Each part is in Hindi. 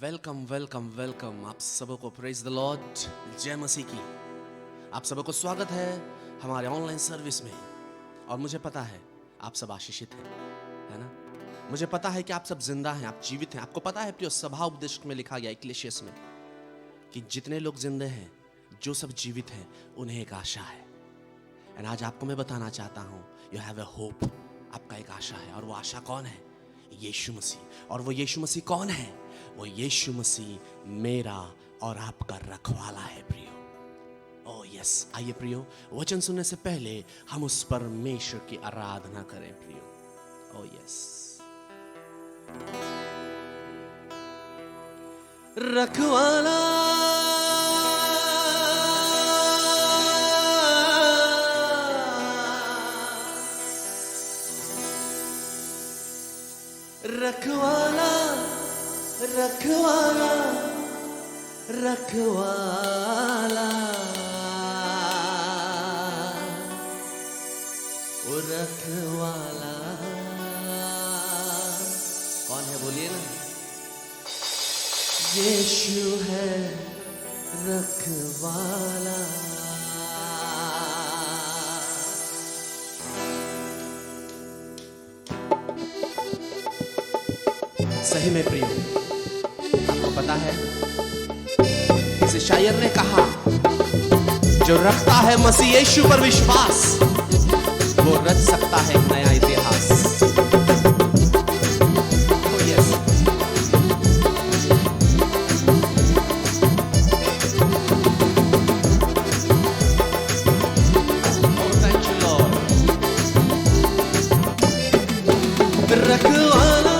वेलकम वेलकम वेलकम आप सबको प्रेज द लॉर्ड, जय मसीह की। आप सबको स्वागत है हमारे ऑनलाइन सर्विस में। और मुझे पता है आप सब आशीषित हैं, है ना। मुझे पता है कि आप सब जिंदा हैं, आप जीवित हैं। आपको पता है प्रिय, सभा उपदेश में लिखा गया इक्लेसियस में कि जितने लोग जिंदे हैं, जो सब जीवित हैं, उन्हें एक आशा है। एंड आज आपको मैं बताना चाहता हूँ, यू हैव ए होप। आपका एक आशा है, और वो आशा कौन है? यीशु मसीह। और वो यीशु मसीह कौन है? वो यीशु मसीह मेरा और आपका रखवाला है प्रियो। ओह यस, आइए प्रियो, वचन सुनने से पहले हम उस परमेश्वर की आराधना करें प्रियो। Oh yes. रखवाला रखवाला रखवाला रखवाला ओ रखवाला कौन है? बोलिए ना। यीशु है रखवाला। सही में प्रिय, आपको पता है किसी शायर ने कहा, जो रखता है मसीह यीशु पर विश्वास, वो रच सकता है एक नया इतिहास। oh yes. oh thank you Lord. रखवाला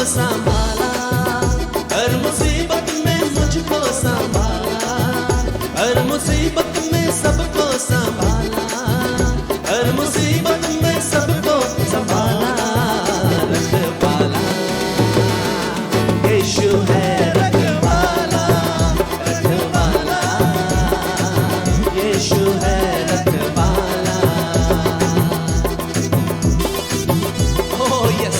संभाला, हर मुसीबत में मुझको संभाला, हर मुसीबत में सबको संभाला, हर मुसीबत में सबको संभाला। रखवाला यीशु है, रखवाला रखवाला यीशु है रखवाला। ओह यस,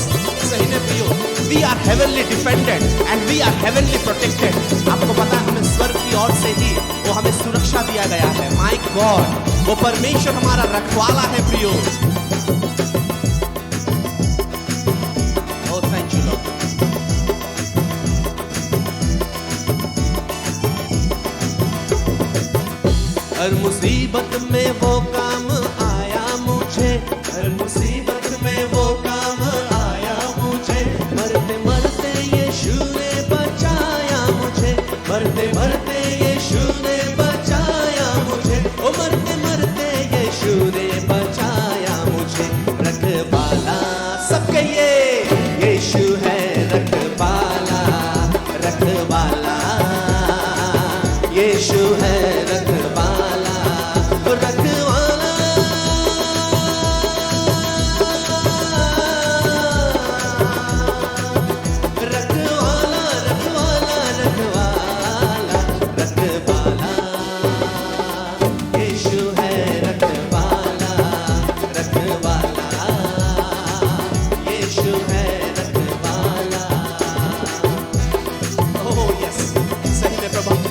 सही में प्रियो, We are heavenly defended and we are heavenly protected. आपको पता है हमें स्वर्ग की ओर से ही वो हमें सुरक्षा दिया गया है। My God, वो परमेश्वर हमारा रखवाला है प्रियो। Oh thank you Lord. हर मुसीबत में वो काम आया मुझे, हर मुसीबत में वो काम आया मुझे। मरते मरते यीशु ने बचाया मुझे, मरते मरते यीशु ने बचाया मुझे। ओ मरते मरते यीशु ने बचाया मुझे। रखवाला सब कहिए, यीशु है रखवाला, रखवाला यीशु है रखवाला, रखवाला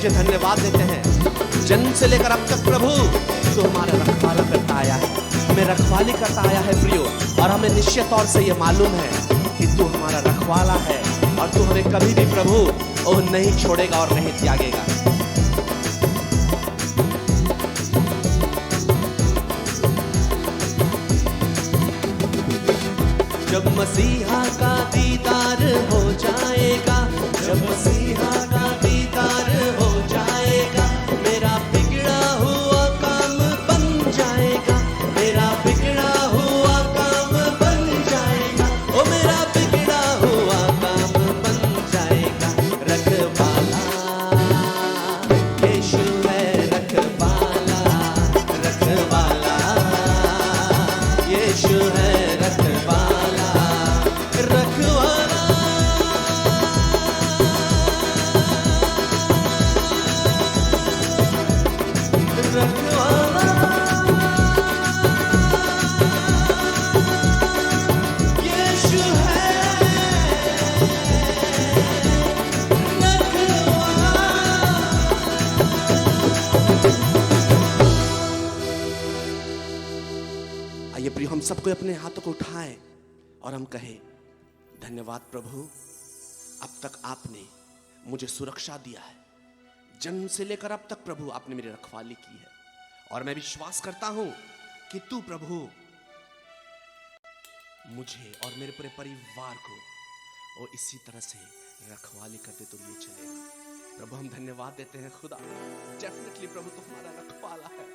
धन्यवाद देते हैं। जन्म से लेकर अब तक प्रभु तू हमारा रखवाला करता आया है, हमें रखवाली करता आया है प्रियो। और हमें निश्चित तौर से ये मालूम है कि तू हमारा रखवाला है, और तू हमें कभी भी प्रभु वो नहीं छोड़ेगा और नहीं त्यागेगा। जब मसीहा का दीदार हो जाएगा, जब मसीहा का दीदार हो जाएगा, मेरा बिगड़ा हुआ काम बन जाएगा, मेरा बिगड़ा हुआ काम बन जाएगा, ओ मेरा बिगड़ा हुआ काम बन जाएगा। रखवाला यीशु है रखवाला, रखवाला प्रिय, हम सबको अपने हाथों को उठाएं और हम कहें, धन्यवाद प्रभु, अब तक आपने मुझे सुरक्षा दिया है। जन्म से लेकर अब तक प्रभु आपने मेरी रखवाली की है, और मैं विश्वास करता हूं कि तू प्रभु मुझे और मेरे पूरे परिवार को और इसी तरह से रखवाली करते तो लिए चलेगा। प्रभु हम धन्यवाद देते हैं खुदा, डेफिनेटली प्रभु तो हमारा रखवाला है।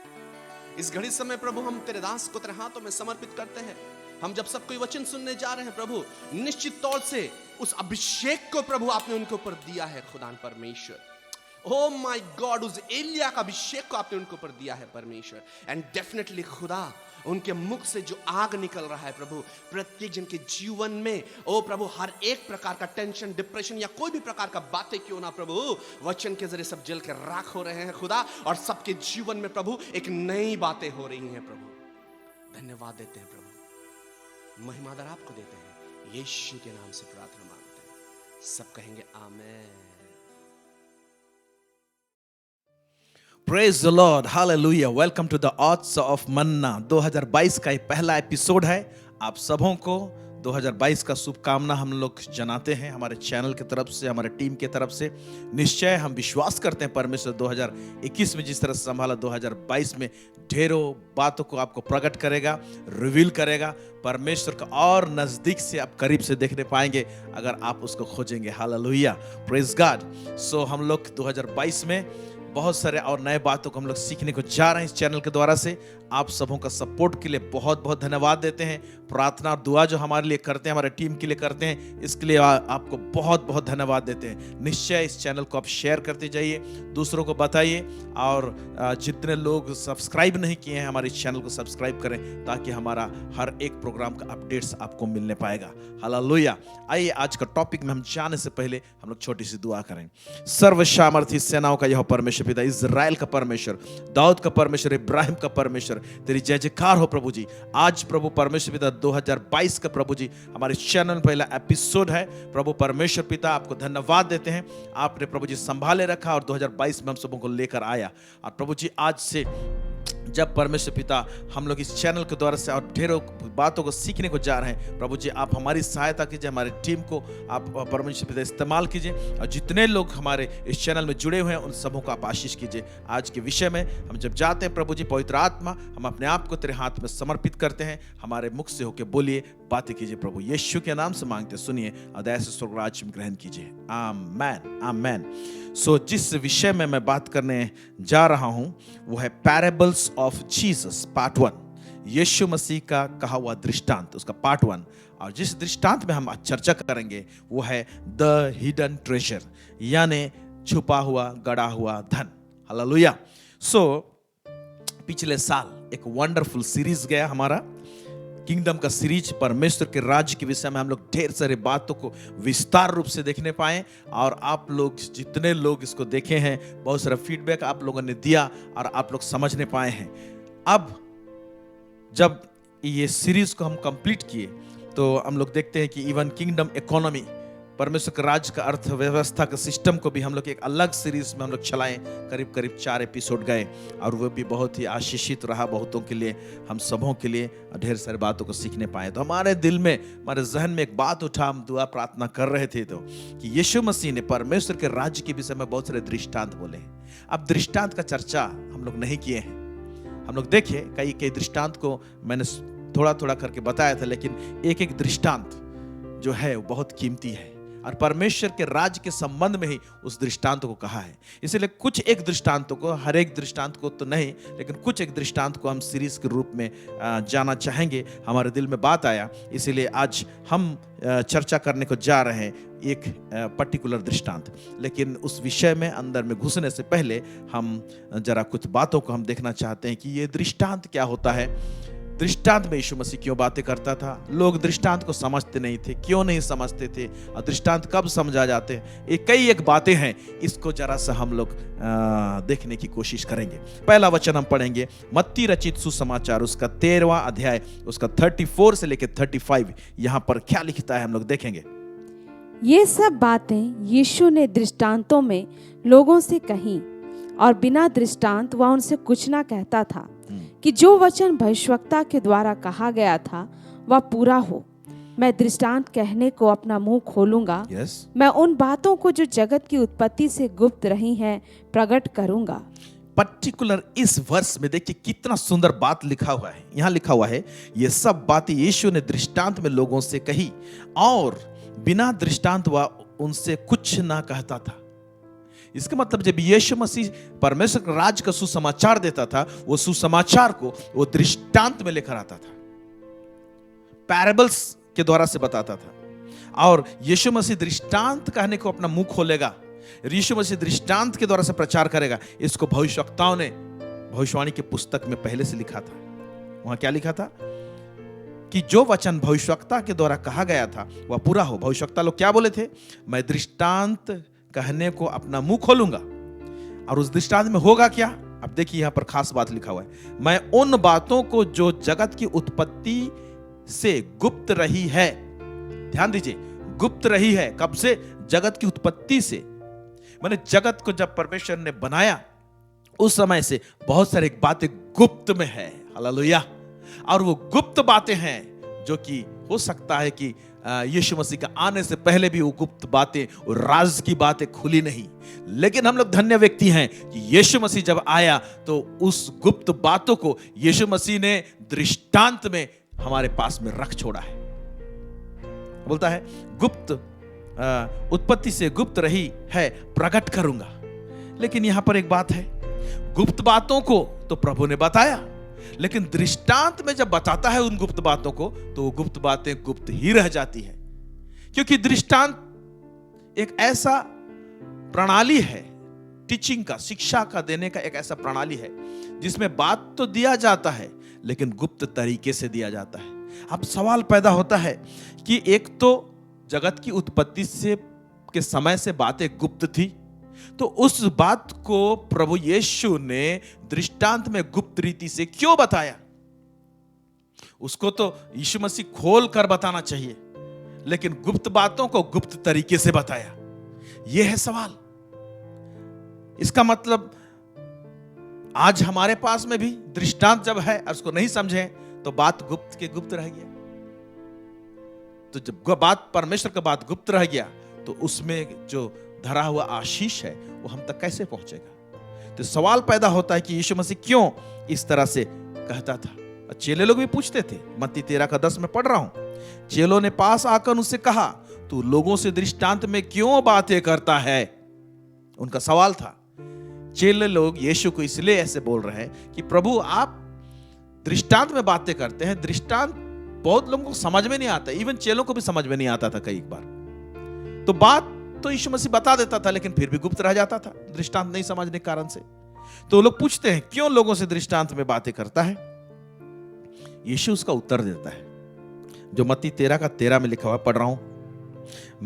इस घड़ी समय प्रभु हम तेरे दास को तेरे हाथों में समर्पित करते हैं। हम जब सब कोई वचन सुनने जा रहे हैं प्रभु, निश्चित तौर से उस अभिषेक को प्रभु आपने उनके ऊपर दिया है खुदा परमेश्वर। ओ माय गॉड, उस एलिया का अभिषेक को आपने उनके ऊपर दिया है परमेश्वर। एंड डेफिनेटली खुदा, उनके मुख से जो आग निकल रहा है प्रभु, प्रत्येक जन के जीवन में ओ प्रभु हर एक प्रकार का टेंशन, डिप्रेशन या कोई भी प्रकार का बातें क्यों ना प्रभु, वचन के जरिए सब जल के राख हो रहे हैं खुदा, और सबके जीवन में प्रभु एक नई बातें हो रही हैं प्रभु। धन्यवाद देते हैं प्रभु, महिमादार आपको देते हैं, यीशु के नाम से प्रार्थना मांगते हैं। सब कहेंगे आमेन। Praise the Lord, Hallelujah. Welcome to the Odds of Manna. 2022 का ये पहला एपिसोड है। आप सबों को 2022 का शुभकामना हम लोग जनाते हैं हमारे चैनल की तरफ से, हमारे टीम की तरफ से। निश्चय हम विश्वास करते हैं परमेश्वर 2021 में जिस तरह से संभाला, 2022 में ढेरों बातों को आपको प्रकट करेगा, रिवील करेगा। परमेश्वर का और नजदीक से आप करीब से देखने पाएंगे अगर आप उसको खोजेंगे। Hallelujah, praise God. सो हम लोग 2022 में बहुत सारे और नए बातों को हम लोग सीखने को जा रहे हैं इस चैनल के द्वारा से। आप सबों का सपोर्ट के लिए बहुत बहुत धन्यवाद देते हैं। प्रार्थना और दुआ जो हमारे लिए करते हैं, हमारे टीम के लिए करते हैं, इसके लिए आपको बहुत बहुत धन्यवाद देते हैं। निश्चय इस चैनल को आप शेयर करते जाइए, दूसरों को बताइए, और जितने लोग सब्सक्राइब नहीं किए हैं हमारे इस चैनल को सब्सक्राइब करें, ताकि हमारा हर एक प्रोग्राम का अपडेट्स आपको मिलने पाएगा। हालेलुया। आइए आज का टॉपिक में हम जाने से पहले हम लोग छोटी सी दुआ करें। सर्वसामर्थी सेनाओं का यह परमेश्वर पिता, इजराइल का परमेश्वर, दाऊद का परमेश्वर, इब्राहिम का परमेश्वर, तेरी जय जयकार हो प्रभु जी। आज प्रभु परमेश्वर पिता 2022 का प्रभु जी हमारे चैनल में पहला एपिसोड है। प्रभु परमेश्वर पिता आपको धन्यवाद देते हैं, आपने प्रभु जी संभाले रखा और 2022 में हम सबों को लेकर आया। और प्रभु जी आज से जब परमेश्वर पिता हम लोग इस चैनल के द्वारा से और ढेरों बातों को सीखने को जा रहे हैं, प्रभु जी आप हमारी सहायता कीजिए, हमारी टीम को आप परमेश्वर पिता इस्तेमाल कीजिए, और जितने लोग हमारे इस चैनल में जुड़े हुए हैं उन सबों को आप आशीष कीजिए। आज के विषय में हम जब जाते हैं प्रभु जी, पवित्र आत्मा हम अपने आप को तेरे हाथ में समर्पित करते हैं, हमारे मुख से होकर बोलिए, बातें कीजिए प्रभु। यीशु के नाम से मांगते सुनिए, अदय से स्वर्ग राज्य में ग्रहण कीजिए। आमेन, आमेन। सो जिस विषय में मैं बात करने जा रहा हूं वो है पैराबल्स ऑफ जीसस पार्ट 1, यीशु मसीह का कहा हुआ दृष्टांत, उसका पार्ट 1। और जिस दृष्टांत में हम चर्चा करेंगे वो है द हिडन ट्रेजर, यानी छुपा हुआ गड़ा हुआ धन। हालेलुया। सो पिछले साल एक वंडरफुल सीरीज गया हमारा किंगडम का सीरीज, परमेश्वर के राज्य के विषय में हम लोग ढेर सारे बातों को विस्तार रूप से देखने पाए, और आप लोग जितने लोग इसको देखे हैं बहुत सारा फीडबैक आप लोगों ने दिया और आप लोग समझने पाए हैं। अब जब ये सीरीज को हम कंप्लीट किए तो हम लोग देखते हैं कि इवन किंगडम इकोनॉमी, परमेश्वर के राज्य का अर्थव्यवस्था के सिस्टम को भी हम लोग एक अलग सीरीज में हम लोग चलाएं। करीब करीब 4 एपिसोड गए और वो भी बहुत ही आशीषित रहा बहुतों के लिए, हम सबों के लिए ढेर सारी बातों को सीखने पाए। तो हमारे दिल में, हमारे जहन में एक बात उठा, हम दुआ प्रार्थना कर रहे थे तो कि यीशु मसीह ने परमेश्वर के राज्य के विषय में बहुत सारे दृष्टांत बोले हैं। अब दृष्टांत का चर्चा हम लोग नहीं किए हैं, हम लोग देखे कई दृष्टांत को मैंने थोड़ा थोड़ा करके बताया था, लेकिन एक एक दृष्टांत जो है वो बहुत कीमती है और परमेश्वर के राज्य के संबंध में ही उस दृष्टांत को कहा है। इसलिए कुछ एक दृष्टांतों को, हर एक दृष्टांत को तो नहीं, लेकिन कुछ एक दृष्टांत को हम सीरीज के रूप में जाना चाहेंगे। हमारे दिल में बात आया, इसीलिए आज हम चर्चा करने को जा रहे हैं एक पर्टिकुलर दृष्टांत। लेकिन उस विषय में अंदर में घुसने से पहले हम जरा कुछ बातों को हम देखना चाहते हैं कि ये दृष्टांत क्या होता है। दृष्टांत में यीशु मसीह क्यों बातें करता था, लोग दृष्टांत को समझते नहीं थे, क्यों नहीं समझते थे, और दृष्टांत कब समझा जाते हैं, ये कई एक बातें हैं। इसको जरा सा हम लोग देखने की कोशिश करेंगे। पहला वचन हम पढ़ेंगे मत्ती रचित सुसमाचार, उसका 13वां अध्याय, उसका 34 से लेकर 35। यहाँ पर क्या लिखता है हम लोग देखेंगे। ये सब बातें यीशु ने दृष्टांतों में लोगों से कहीं, और बिना दृष्टांत वह उनसे कुछ ना कहता था। कि जो वचन भविष्यवक्ता के द्वारा कहा गया था वह पूरा हो। मैं दृष्टांत कहने को अपना मुंह खोलूंगा। Yes. मैं उन बातों को जो जगत की उत्पत्ति से गुप्त रही हैं प्रकट करूंगा। पर्टिकुलर इस वर्ष में देखिए कितना सुंदर बात लिखा हुआ है। यहां लिखा हुआ है, ये सब बातें यीशु ने दृष्टांत में लोगों से कही और बिना दृष्टांत वह उनसे कुछ ना कहता था। इसका मतलब जब यीशु मसीह परमेश्वर के राज्य का सुसमाचार देता था, वो सुसमाचार को वो दृष्टांत में लेकर आता था, पैराबल्स के द्वारा से बताता था। और यीशु मसीह दृष्टांत कहने को अपना मुंह खोलेगा, यीशु मसीह दृष्टांत के द्वारा से प्रचार करेगा। इसको भविष्यवक्ताओं ने भविष्यवाणी की पुस्तक में पहले से लिखा था। वहां क्या लिखा था कि जो वचन भविष्यवक्ता के द्वारा कहा गया था वह पूरा हो। भविष्यवक्ता लोग क्या बोले थे? मैं दृष्टांत कहने को अपना मुंह खोलूंगा। और उस दृष्टांत में होगा क्या? अब देखिए यहां पर खास बात लिखा हुआ है, मैं उन बातों को जो जगत की उत्पत्ति से गुप्त रही है। ध्यान दीजिए, गुप्त रही है। कब से? जगत की उत्पत्ति से। माने जगत को जब परमेश्वर ने बनाया उस समय से बहुत सारी बातें गुप्त में है। हालेलुया। और वो गुप्त बातें हैं जो कि हो सकता है कि यीशु मसीह का आने से पहले भी वो गुप्त बातें और राज की बातें खुली नहीं। लेकिन हम लोग धन्य व्यक्ति हैं कि यीशु मसीह जब आया तो उस गुप्त बातों को यीशु मसीह ने दृष्टांत में हमारे पास में रख छोड़ा है। बोलता है गुप्त उत्पत्ति से गुप्त रही है प्रकट करूंगा। लेकिन यहां पर एक बात है, गुप्त बातों को तो प्रभु ने बताया, लेकिन दृष्टांत में जब बताता है उन गुप्त बातों को तो वो गुप्त बातें गुप्त ही रह जाती है। क्योंकि दृष्टांत एक ऐसा प्रणाली है, टीचिंग का, शिक्षा का देने का एक ऐसा प्रणाली है जिसमें बात तो दिया जाता है लेकिन गुप्त तरीके से दिया जाता है। अब सवाल पैदा होता है कि एक तो जगत की उत्पत्ति से के समय से बातें गुप्त थी, तो उस बात को प्रभु यीशु ने दृष्टांत में गुप्त रीति से क्यों बताया? उसको तो यीशु मसीह खोल कर बताना चाहिए, लेकिन गुप्त बातों को गुप्त तरीके से बताया। यह है सवाल। इसका मतलब आज हमारे पास में भी दृष्टांत जब है और उसको नहीं समझे तो बात गुप्त के गुप्त रह गया। तो जब बात परमेश्वर का बात गुप्त रह गया तो उसमें जो धरा हुआ आशीष है वो हम तक कैसे पहुंचेगा? तो सवाल पैदा होता है कि यीशु मसीह क्यों इस तरह से कहता था। चेले लोग भी पूछते थे, मत्ती 13:10 में पढ़ रहा हूं। चेलों ने पास आकर उनसे कहा, तू लोगों से दृष्टांत में क्यों बातें करता है? उनका सवाल था। चेले लोग यीशु को इसलिए ऐसे बोल रहे हैं कि प्रभु आप दृष्टांत में बातें करते हैं। दृष्टांत बहुत लोगों को समझ में नहीं आता, इवन चेलों को भी समझ में नहीं आता था कई बार। तो बात तो यीशु मसीह बता देता था लेकिन फिर भी गुप्त रह जाता था दृष्टांत नहीं समझने के कारण से। तो लोग पूछते हैं क्यों लोगों से दृष्टांत में बातें करता है? यीशु उसका उत्तर देता है जो मत्ती 13:13 में लिखा हुआ, पढ़ रहा हूं।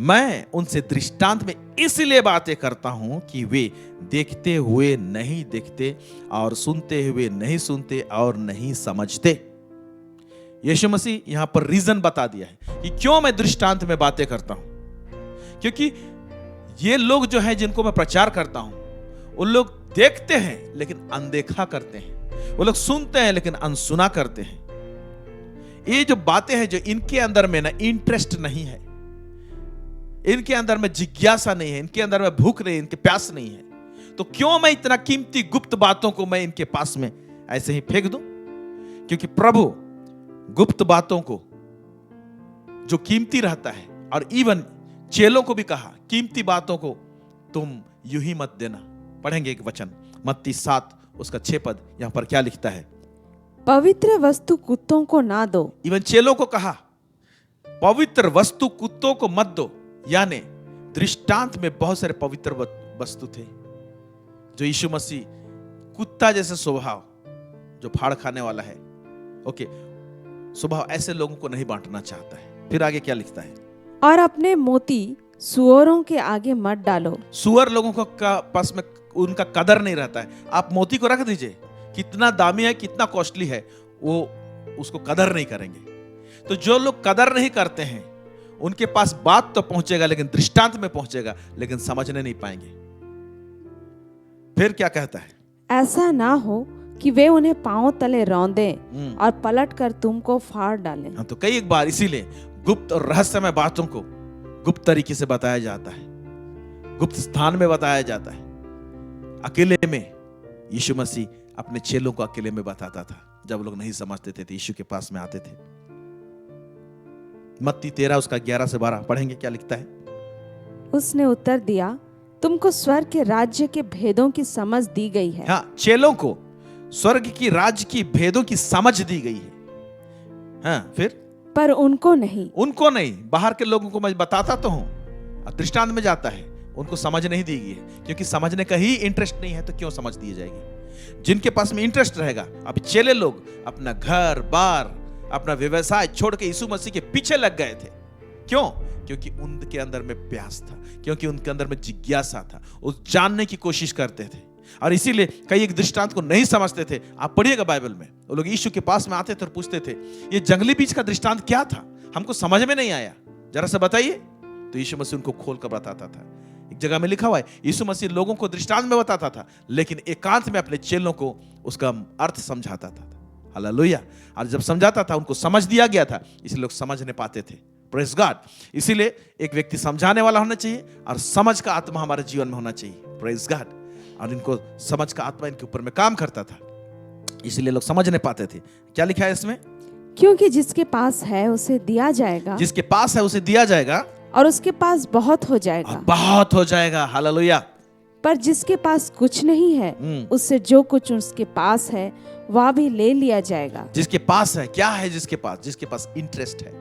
मैं उनसे दृष्टांत में इसलिए बातें करता हूं कि वे देखते हुए नहीं देखते और सुनते हुए नहीं सुनते और नहीं समझते। यीशु मसीह यहां पर रीजन बता दिया है कि क्यों मैं दृष्टांत में बातें करता हूं। क्योंकि ये लोग जो है जिनको मैं प्रचार करता हूं वो लोग देखते हैं लेकिन अनदेखा करते हैं, वो लोग सुनते हैं लेकिन अनसुना करते हैं। ये जो बातें हैं जो इनके अंदर में ना इंटरेस्ट नहीं है, इनके अंदर में जिज्ञासा नहीं है, इनके अंदर में भूख नहीं है, इनके प्यास नहीं है, तो क्यों मैं इतना कीमती गुप्त बातों को मैं इनके पास में ऐसे ही फेंक दूं? क्योंकि प्रभु गुप्त बातों को जो कीमती रहता है, और इवन चेलों को भी कहा कीमती बातों को तुम यूं ही मत देना। पढ़ेंगे एक वचन मत्ती 7:6 पद, यहां पर क्या लिखता है? पवित्र वस्तु कुत्तों को ना दो। इवन चेलों को कहा पवित्र वस्तु कुत्तों को मत दो। यानी दृष्टांत में बहुत सारे पवित्र वस्तु थे जो यीशु मसीह कुत्ता जैसे स्वभाव जो फाड़ खाने वाला है, ओके, स्वभाव ऐसे लोगों को नहीं बांटना चाहता है। फिर आगे क्या लिखता है? और अपने मोती सुअरों के आगे मत डालो। सुअर लोगों को पास में उनका कदर नहीं रहता है। आप मोती को रख दीजिए, कितना दामी है, कितना कॉस्टली है, वो उसको कदर नहीं करेंगे। तो जो लोग कदर नहीं करते हैं उनके पास बात तो पहुंचेगा लेकिन दृष्टांत में पहुंचेगा लेकिन समझने नहीं पाएंगे। फिर क्या कहता है? ऐसा ना हो कि वे उन्हें पांव तले रौंदें और पलटकर तुमको फाड़ डालें। हाँ, तो कई एक बार इसीलिए गुप्त और रहस्यमय बातों को गुप्त तरीके से बताया जाता है, गुप्त स्थान में बताया जाता है। अकेले में यीशु मसीह अपने चेलों को अकेले में बताता था, जब लोग नहीं समझते थे तो यीशु के पास में आते थे। मत्ती 13 उसका 11 से 12 पढ़ेंगे, क्या लिखता है? उसने उत्तर दिया, तुमको स्वर्ग के राज्य के भेदों की समझ दी गई है। हाँ, चेलों को स्वर्ग की राज्य की भेदों की समझ दी गई है। हाँ, फिर पर उनको नहीं। उनको नहीं, बाहर के लोगों को मैं बताता तो हूं, दृष्टांत में जाता है, उनको समझ नहीं दी गई है, क्योंकि समझने का ही इंटरेस्ट नहीं है तो क्यों समझ दी जाएगी। जिनके पास में इंटरेस्ट रहेगा, अब चेले लोग अपना घर बार अपना व्यवसाय छोड़ के यीशु मसीह के पीछे लग गए थे। क्यों? क्योंकि उनके अंदर में प्यास था, क्योंकि उनके अंदर में जिज्ञासा था, वो जानने की कोशिश करते थे। और इसीलिए कई एक दृष्टांत को नहीं समझते थे। आप पढ़िएगा बाइबल में, वो लोग यीशु के पास में आते थे और पूछते थे, ये जंगली बीज का दृष्टांत क्या था, हमको समझ में नहीं आया, जरा सा बताइए। तो यीशु मसीह उनको खोल कर बताता था। एक जगह में लिखा हुआ है, यीशु मसीह लोगों को दृष्टांत में बताता था, लेकिन एकांत में अपने चेलों को उसका अर्थ समझाता था। हालेलुया। और जब समझाता था, उनको समझ दिया गया था, इसलिए लोग समझ नहीं पाते थे। Praise God. इसीलिए एक व्यक्ति समझाने वाला होना चाहिए और समझ का आत्मा हमारे जीवन में होना चाहिए। Praise God. और इनको समझ का आत्मा इनके ऊपर में काम करता था, इसलिए लोग समझ नहीं पाते थे। क्या लिखा है इसमें? क्योंकि जिसके पास है उसे दिया जाएगा, जिसके पास है उसे दिया जाएगा, और उसके पास बहुत हो जाएगा। बहुत हो जाएगा। हालेलुया। पर जिसके पास कुछ नहीं है, उससे जो कुछ उसके पास है वह भी ले लिया जाएगा। जिसके पास है, क्या है जिसके पास? जिसके पास इंटरेस्ट है,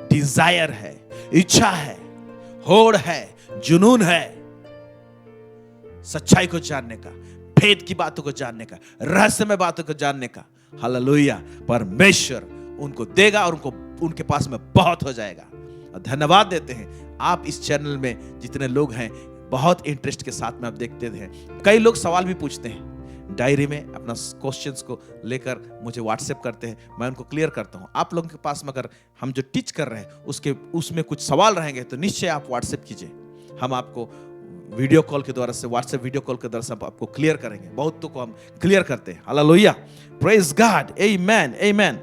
डिजायर है, इच्छा है, होड़ है, जुनून है, सच्चाई को जानने का, भेद की बातों को जानने का, रहस्यमय बातों को जानने का। हालेलुया। परमेश्वर उनको देगा और उनके पास में बहुत हो जाएगा। और धन्यवाद देते हैं, आप इस चैनल में जितने लोग हैं बहुत इंटरेस्ट के साथ में आप देखते हैं। कई लोग सवाल भी पूछते हैं, डायरी में अपना क्वेश्चंस को लेकर मुझे व्हाट्सएप करते हैं, मैं उनको क्लियर करता हूं। आप लोगों के पास में अगर हम जो टीच कर रहे हैं उसमें कुछ सवाल रहेंगे तो निश्चय आप व्हाट्सएप कीजिए, हम आपको वीडियो कॉल के द्वारा से, व्हाट्सएप वीडियो कॉल के द्वारा से आपको क्लियर करेंगे। बहुतों को हम क्लियर करते हैं। Hallelujah. Praise God. Amen amen.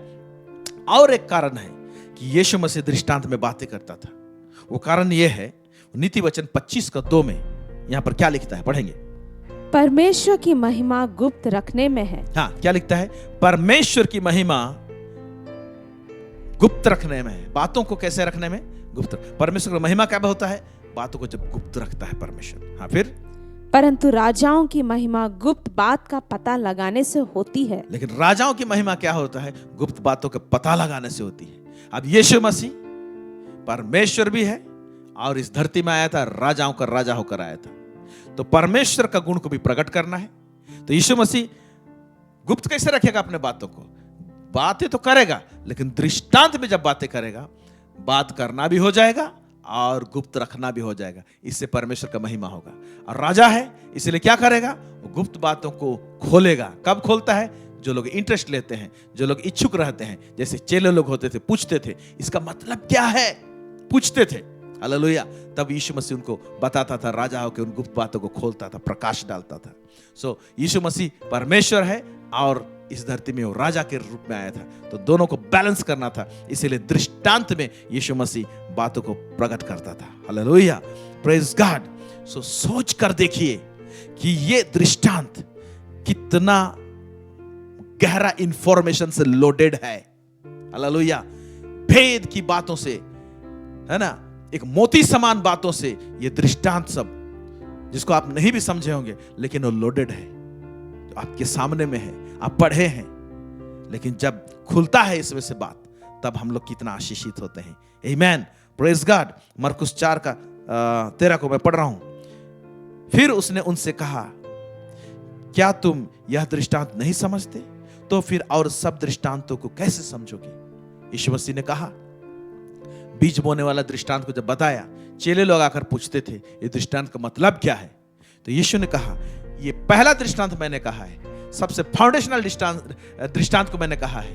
और एक कारण है कि यीशु मसीह दृष्टांत में बातें करता था। वो कारण यह है, नीति वचन 25:2 में यहां पर क्या लिखता है, पढ़ेंगे। परमेश्वर की महिमा गुप्त रखने में है। हाँ, क्या लिखता है? परमेश्वर की महिमा गुप्त रखने में है। बातों को कैसे रखने में? गुप्त। परमेश्वर की महिमा क्या होता है? बातों को जब गुप्त रखता है परमेश्वर। हाँ, फिर परंतु राजाओं की महिमा गुप्त बात का पता लगाने से होती है। लेकिन राजाओं की महिमा क्या होता है? गुप्त बातों का पता लगाने से होती है। अब यीशु मसीह परमेश्वर भी है और इस धरती में आया था, राजाओं का राजा होकर आया था। तो परमेश्वर का गुण को भी प्रकट करना है। तो यीशु मसीह गुप्त कैसे रखेगा अपने बातों को? बातें तो करेगा, लेकिन दृष्टांत में जब बातें करेगा, बात करना भी हो जाएगा और गुप्त रखना भी हो जाएगा। इससे परमेश्वर का महिमा होगा। और राजा है, इसलिए क्या करेगा? वो गुप्त बातों को खोलेगा। कब खोलता है? जो लोग इंटरेस्ट लेते हैं, जो लोग इच्छुक रहते हैं, जैसे चेले लोग होते थे, पूछते थे इसका मतलब क्या है, पूछते थे। हालेलुया। तब यीशु मसीह उनको बताता था, राजा होकर उन गुप्त बातों को खोलता था, प्रकाश डालता था। सो यीशु मसीह परमेश्वर है और इस धरती में वो राजा के रूप में आया था, तो दोनों को बैलेंस करना था। इसीलिए दृष्टांत में यीशु मसीह बातों को प्रकट करता था। हालेलुया। Praise God. सो सोच कर देखिए कि ये दृष्टांत कितना गहरा इंफॉर्मेशन से लोडेड है। हालेलुया। भेद की बातों से, है ना, एक मोती समान बातों से ये दृष्टांत सब, जिसको आप नहीं भी समझे होंगे, लेकिन वो लोडेड है, जो आपके सामने में है, आप पढ़े हैं। लेकिन जब खुलता है इसमें से बात, तब हम लोग कितना आशीषित होते हैं। आमेन। Praise God. मरकुस 4:13 को मैं पढ़ रहा हूं। फिर उसने उनसे कहा, क्या तुम यह दृष्टांत नहीं समझते? तो फिर और सब दृष्टांतों को कैसे समझोगे? यीशु मसीह ने कहा, बीज बोने वाला दृष्टांत को जब बताया, चेले लोग आकर पूछते थे ये दृष्टांत का मतलब क्या है? तो यीशु ने कहा, ये पहला दृष्टांत मैंने कहा है, सबसे फाउंडेशनल दृष्टांत को मैंने कहा है,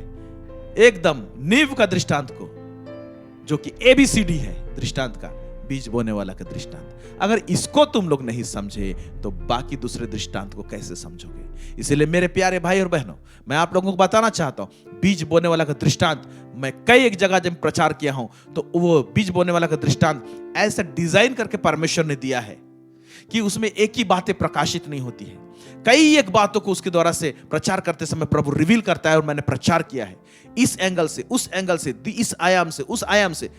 एकदम नींव का दृष्टांत को, जो कि ABCD है दृष्टांत का, बीज बोने वाला का दृष्टांत। अगर इसको तुम लोग नहीं समझे तो बाकी दूसरे दृष्टांत को कैसे समझोगे? इसीलिए मेरे प्यारे भाई और बहनों, मैं आप लोगों को बताना चाहता हूं, बीज बोने वाला का दृष्टांत मैं कई एक जगह जब प्रचार किया हूं, तो वो बीज बोने वाला का दृष्टांत ऐसा डिजाइन करके परमेश्वर ने दिया है कि उसमें एक ही बातें प्रकाशित नहीं होती है, कई एक बातों को उसके द्वारा से प्रचार करते समय प्रभु रिवील करता है। और मैंने प्रचार किया है इस एंगल से, उस एंगल से, इस आयाम से, उस आयाम से,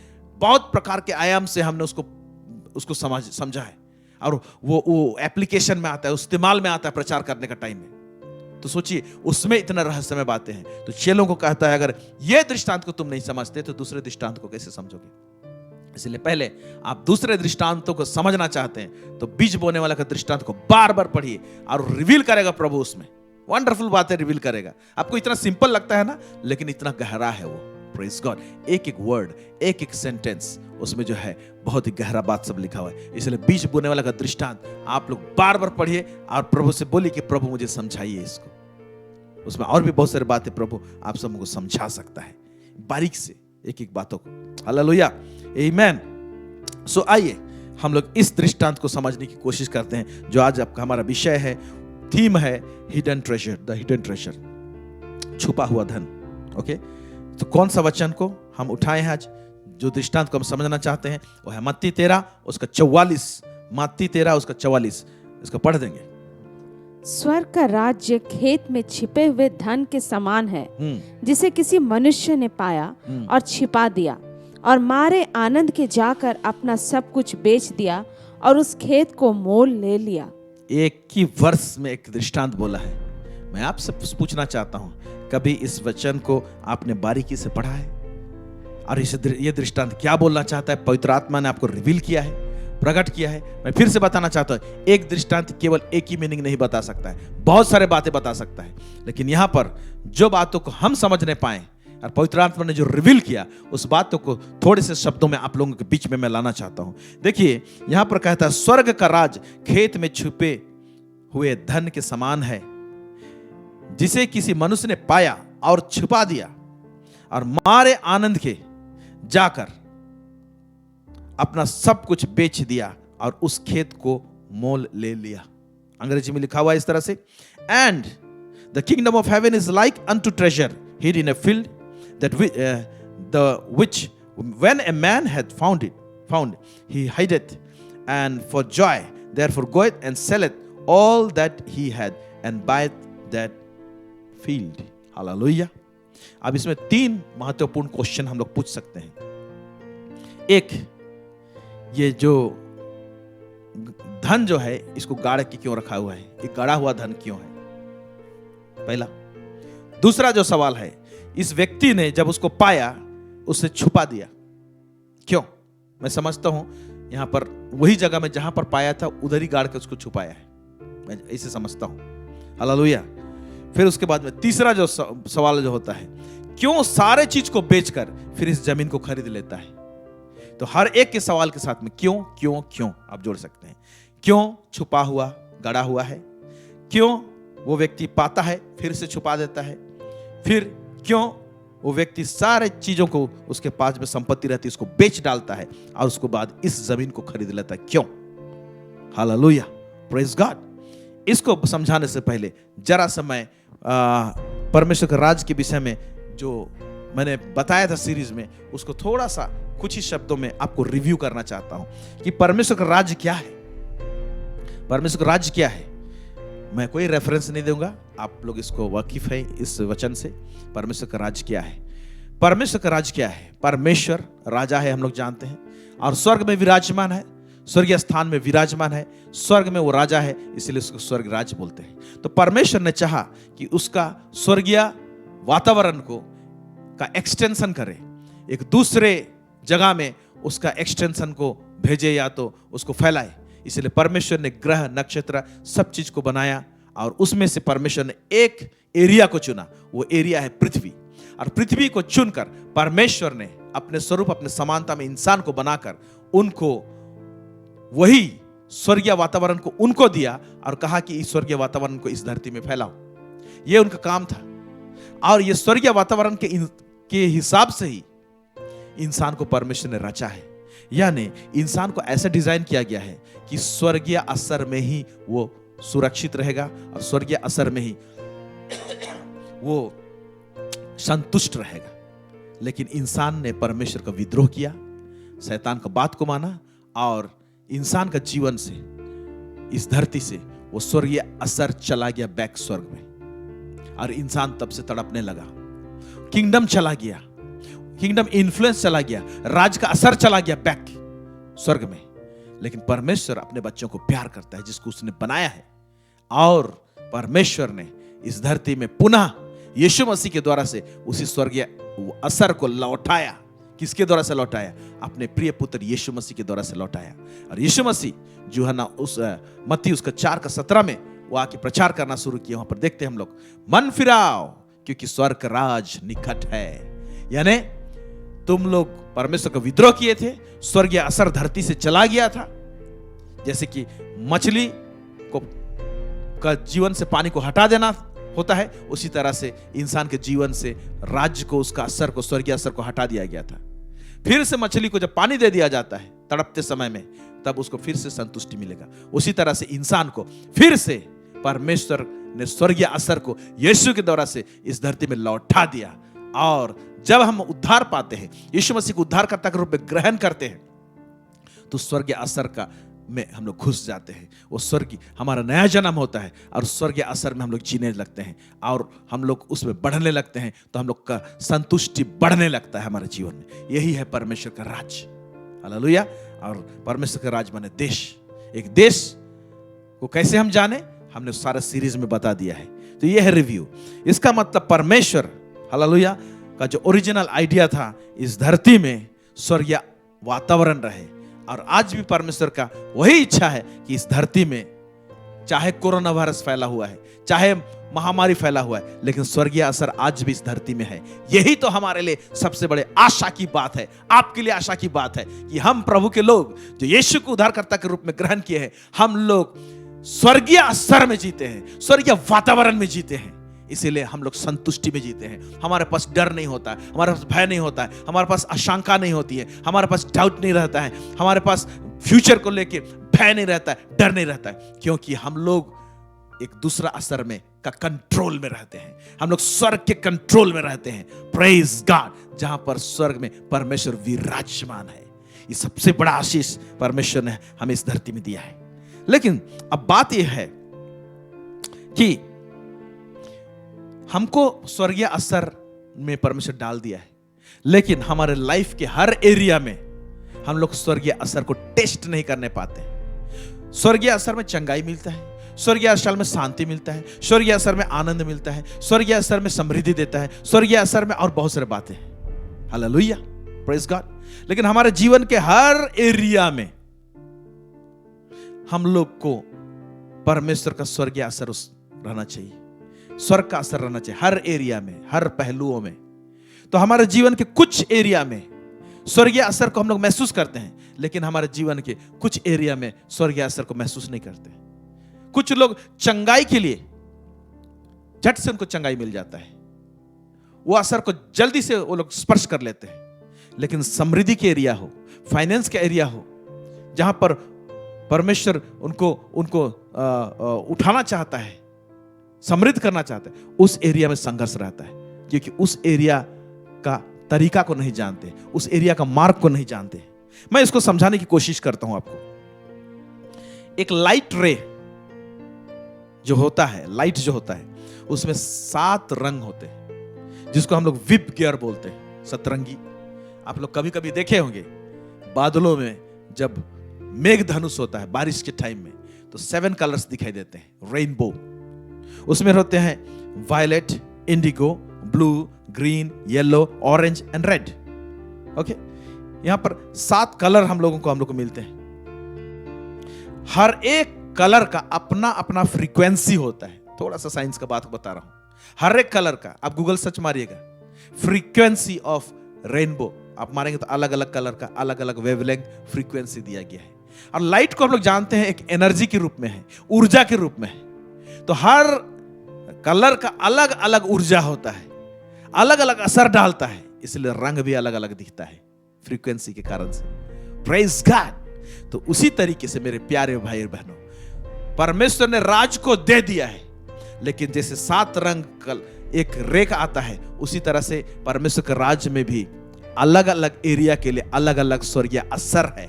बहुत प्रकार के आयाम से हमने उसको समझा है। और वो एप्लीकेशन में आता है, इस्तेमाल में आता है प्रचार करने का टाइम में। तो सोचिए उसमें इतना रहस्यमय बातें हैं। तो चेलों को कहता है अगर ये दृष्टांत को तुम नहीं समझते तो दूसरे दृष्टांत को कैसे समझोगे? इसलिए पहले आप दूसरे दृष्टांतों को समझना चाहते हैं तो बीज बोने वाला का दृष्टांत को बार बार पढ़िए और रिवील करेगा प्रभु, उसमें वंडरफुल बातें रिवील करेगा। आपको इतना सिंपल लगता है ना, लेकिन इतना गहरा है वो। प्रेज गॉड, एक एक वर्ड, एक एक सेंटेंस उसमें जो है बहुत ही गहरा बात सब लिखा हुआ है। इसलिए बीज बोने वाला का दृष्टांत आप लोग बार बार पढ़िए और प्रभु से बोलिए कि प्रभु मुझे समझाइए इसको। उसमें और भी बहुत सारी बातें प्रभु आप सबको समझा सकता है बारीक से, एक एक बातों को। हालेलुया, आमीन। सो आइए हम लोग इस दृष्टांत को समझने की कोशिश करते हैं, जो आज आपका हमारा विषय है, थीम है hidden treasure, the hidden treasure, छुपा हुआ धन। ओके, तो कौन सा वचन को हम उठाए हैं आज, जो दृष्टांत को हम समझना चाहते हैं, वो है मत्ती 13 उसका 44। मत्ती 13 उसका 44, इसको पढ़ देंगे। स्वर्ग का राज्य खेत में छिपे हुए धन के समान है, जिसे किसी मनुष्य ने पाया और छिपा दिया, और मारे आनंद के जाकर अपना सब कुछ बेच दिया और उस खेत को मोल ले लिया। एक ही वर्ष में एक दृष्टांत बोला है। मैं आपसे पूछना चाहता हूं, कभी इस वचन को आपने बारीकी से पढ़ा है? और ये दृष्टांत क्या बोलना चाहता है? पवित्र आत्मा ने आपको रिवील किया है, प्रकट किया है। मैं फिर से बताना चाहता हूं, एक दृष्टांत केवल एक ही मीनिंग नहीं बता सकता है, बहुत सारे बातें बता सकता है। लेकिन यहां पर जो बातों को हम समझने पाए और पवित्र आत्मा ने जो रिवील किया, उस बातों को थोड़े से शब्दों में आप लोगों के बीच में मैं लाना चाहता हूं। देखिए यहां पर कहता है, स्वर्ग का राज खेत में छुपे हुए धन के समान है, जिसे किसी मनुष्य ने पाया और छुपा दिया, और मारे आनंद के जाकर अपना सब कुछ बेच दिया और उस खेत को मोल ले लिया। अंग्रेजी में लिखा हुआ है इस तरह से, and the kingdom of heaven is like unto treasure hid in a field that which when a man had found he hid it, and for joy therefore goeth and selleth all that he had and buyeth that field. Hallelujah. अब इसमें 3 महत्वपूर्ण क्वेश्चन हम लोग पूछ सकते हैं। एक, ये जो धन जो है इसको गाड़ के क्यों रखा हुआ है? ये गड़ा हुआ धन क्यों है? पहला। दूसरा जो सवाल है, इस व्यक्ति ने जब उसको पाया उसे छुपा दिया, क्यों? मैं समझता हूं यहां पर वही जगह में जहां पर पाया था उधर ही गाड़ के उसको छुपाया है, मैं इसे समझता हूं। हालेलुया। फिर उसके बाद में तीसरा जो सवाल जो होता है, क्यों सारे चीज को बेचकर फिर इस जमीन को खरीद लेता है? तो हर एक के सवाल के साथ में क्यों क्यों क्यों आप जोड़ सकते हैं। क्यों छुपा हुआ, गड़ा हुआ है? क्यों वो व्यक्ति पाता है फिर से छुपा देता है? फिर क्यों वो व्यक्ति सारे चीजों को उसके पास में संपत्ति रहती है उसको बेच डालता है और उसके बाद इस जमीन को खरीद लेता है? क्यों? Hallelujah, praise God. इसको समझाने से पहले जरा सा मैं परमेश्वर के राज के विषय में जो मैंने बताया था सीरीज में, उसको थोड़ा सा कुछ ही शब्दों में आपको रिव्यू करना चाहता हूं कि परमेश्वर का राज्य क्या है। परमेश्वर का राज्य क्या है? मैं कोई रेफरेंस नहीं दूंगा, आप लोग इसको वाकिफ है इस वचन से। परमेश्वर का राज्य क्या है? परमेश्वर का राज्य क्या है? परमेश्वर राजा है, हम लोग जानते हैं, और स्वर्ग में विराजमान है, स्वर्गीय स्थान में विराजमान है, स्वर्ग में वो राजा है, इसलिए उसको स्वर्ग राज्य बोलते हैं। तो परमेश्वर ने चाहा कि उसका स्वर्गीय वातावरण को का एक्सटेंशन करे, एक दूसरे जगह में उसका एक्सटेंशन को भेजे या तो उसको फैलाए। इसलिए परमेश्वर ने ग्रह, नक्षत्र, सब चीज को बनाया और उसमें से परमेश्वर ने एक एरिया को चुना, वो एरिया है पृथ्वी। और पृथ्वी को चुनकर परमेश्वर ने अपने स्वरूप, अपने समानता में इंसान को बनाकर उनको वही स्वर्गीय वातावरण को उनको दिया और कहा कि इस स्वर्गीय वातावरण को इस धरती में फैलाओ। यह उनका काम था। और यह स्वर्गीय वातावरण के हिसाब से ही इंसान को परमेश्वर ने रचा है। यानी इंसान को ऐसा डिजाइन किया गया है कि स्वर्गीय असर में ही वो सुरक्षित रहेगा और स्वर्गीय असर में ही वो संतुष्ट रहेगा। लेकिन इंसान ने परमेश्वर का विद्रोह किया, शैतान का बात को माना और इंसान का जीवन से, इस धरती से वो स्वर्गीय असर चला गया बैक स्वर्ग में और इंसान तब से तड़पने लगा। किंगडम चला गया, किंगडम इन्फ्लुएंस चला गया, राज का असर चला गया बैक स्वर्ग में। लेकिन परमेश्वर अपने बच्चों को प्यार करता है जिसको उसने बनाया है, और परमेश्वर ने इस धरती में पुनः यीशु मसीह के द्वारा से उसी स्वर्गीय असर को लौटाया। किसके द्वारा से लौटाया? अपने प्रिय पुत्र यीशु मसीह के द्वारा से लौटाया। और यीशु मसीह जो है ना, उस मत्ती उसका 4:17 में वो आके प्रचार करना शुरू किया। वहां पर देखते हैं हम लोग, मन फिराओ क्योंकि स्वर्ग राज निकट है। यानी तुम लोग परमेश्वर का विद्रोह किए थे, स्वर्गीय असर धरती से चला गया था। जैसे कि मछली को का जीवन से पानी को हटा देना होता है, उसी तरह से इंसान के जीवन से राज्य को, उसका असर को, स्वर्गीय असर को हटा दिया गया था। फिर से मछली को जब पानी दे दिया जाता है तड़पते समय में, तब उसको फिर से संतुष्टि मिलेगा। उसी तरह से इंसान को फिर से परमेश्वर ने स्वर्गीय असर को यीशु के द्वारा से इस धरती में लौटा दिया। और जब हम उद्धार पाते हैं, यीशु मसीह को उद्धारकर्ता के रूप में ग्रहण करते हैं, तो स्वर्गीय असर का में हम लोग घुस जाते हैं। वो स्वर्गीय हमारा नया जन्म होता है और स्वर्गीय असर में हम लोग जीने लगते हैं और हम लोग उसमें बढ़ने लगते हैं, तो हम लोग का संतुष्टि बढ़ने लगता है हमारे जीवन में। यही है परमेश्वर का राज। हालेलुया। और परमेश्वर का राज माने देश। एक देश को कैसे हम जाने, हमने सारा सीरीज में बता दिया है। तो यह है रिव्यू। इसका मतलब परमेश्वर, हालेलुया, का जो ओरिजिनल आइडिया था, इस धरती में स्वर्गीय वातावरण रहे। और आज भी परमेश्वर का वही इच्छा है कि इस धरती में चाहे कोरोना वायरस फैला हुआ है, चाहे महामारी फैला हुआ है, लेकिन स्वर्गीय असर आज भी इस धरती में है। यही तो हमारे लिए सबसे बड़े आशा की बात है, आपके लिए आशा की बात है कि हम प्रभु के लोग जो यीशु को उद्धारकर्ता के रूप में ग्रहण किए हैं, हम लोग स्वर्गीय असर में जीते हैं, स्वर्गीय वातावरण में जीते हैं। इसीलिए हम लोग संतुष्टि में जीते हैं। हमारे पास डर नहीं होता है, हमारे पास भय नहीं होता है, हमारे पास आशंका नहीं होती है, हमारे पास डाउट नहीं रहता है, हमारे पास फ्यूचर को लेके भय नहीं रहता है, डर नहीं रहता है, क्योंकि हम लोग एक दूसरा असर में का कंट्रोल में रहते हैं। हम लोग स्वर्ग के कंट्रोल में रहते हैं। Praise God. जहां पर स्वर्ग में परमेश्वर विराजमान है। ये सबसे बड़ा आशीष परमेश्वर ने हमें इस धरती में दिया है। लेकिन अब बात यह है कि हमको स्वर्गीय असर में परमेश्वर डाल दिया है, लेकिन हमारे लाइफ के हर एरिया में हम लोग स्वर्गीय असर को टेस्ट नहीं करने पाते। स्वर्गीय असर में चंगाई मिलता है, स्वर्गीय असर में शांति मिलता है, स्वर्गीय असर में आनंद मिलता है, स्वर्गीय असर में समृद्धि देता है, स्वर्गीय असर में और बहुत सारी बातें हैं। Hallelujah, praise God. लेकिन हमारे जीवन के हर एरिया में हम लोग को परमेश्वर का स्वर्गीय असर रहना चाहिए, स्वर्ग का असर रहना चाहिए हर एरिया में, हर पहलुओं में। तो हमारे जीवन के कुछ एरिया में स्वर्गीय असर को हम लोग महसूस करते हैं, लेकिन हमारे जीवन के कुछ एरिया में स्वर्गीय असर को महसूस नहीं करते। कुछ लोग चंगाई के लिए झट से उनको चंगाई मिल जाता है, वो असर को जल्दी से वो लोग स्पर्श कर लेते हैं। लेकिन समृद्धि के एरिया हो, फाइनेंस के एरिया हो, जहां पर परमेश्वर उनको उठाना चाहता है, समृद्ध करना चाहता है, उस एरिया में संघर्ष रहता है, क्योंकि उस एरिया का तरीका को नहीं जानते, उस एरिया का मार्ग को नहीं जानते। मैं इसको समझाने की कोशिश करता हूं आपको। एक लाइट रे जो होता है, लाइट जो होता है, उसमें 7 रंग होते हैं, जिसको हम लोग विप गियर बोलते हैं, सतरंगी। आप लोग कभी कभी देखे होंगे बादलों में जब मेघ धनुष होता है बारिश के टाइम में, तो 7 कलर्स दिखाई देते हैं, रेनबो। उसमें होते हैं violet, indigo, blue, green, yellow, orange and red. Okay, यहां पर 7 कलर हम लोग को मिलते हैं। हर एक कलर का अपना अपना फ्रीक्वेंसी होता है। थोड़ा सा साइंस का बात बता रहा हूं। हर एक कलर का, आप गूगल सर्च मारिएगा, फ्रीक्वेंसी ऑफ रेनबो, आप मारेंगे तो अलग अलग कलर का अलग अलग वेवलेंथ फ्रीक्वेंसी दिया गया है। और लाइट को हम लोग जानते हैं एक एनर्जी के रूप में है, ऊर्जा के रूप में है। तो हर कलर का अलग अलग ऊर्जा होता है, अलग अलग असर डालता है, इसलिए रंग भी अलग अलग दिखता है फ्रीक्वेंसी के कारण से। Praise God. तो उसी तरीके से मेरे प्यारे भाई और बहनों, परमेश्वर ने राज को दे दिया है, लेकिन जैसे 7 रंग का एक रेखा आता है, उसी तरह से परमेश्वर के राज्य में भी अलग अलग एरिया के लिए अलग अलग स्वर्गीय असर है,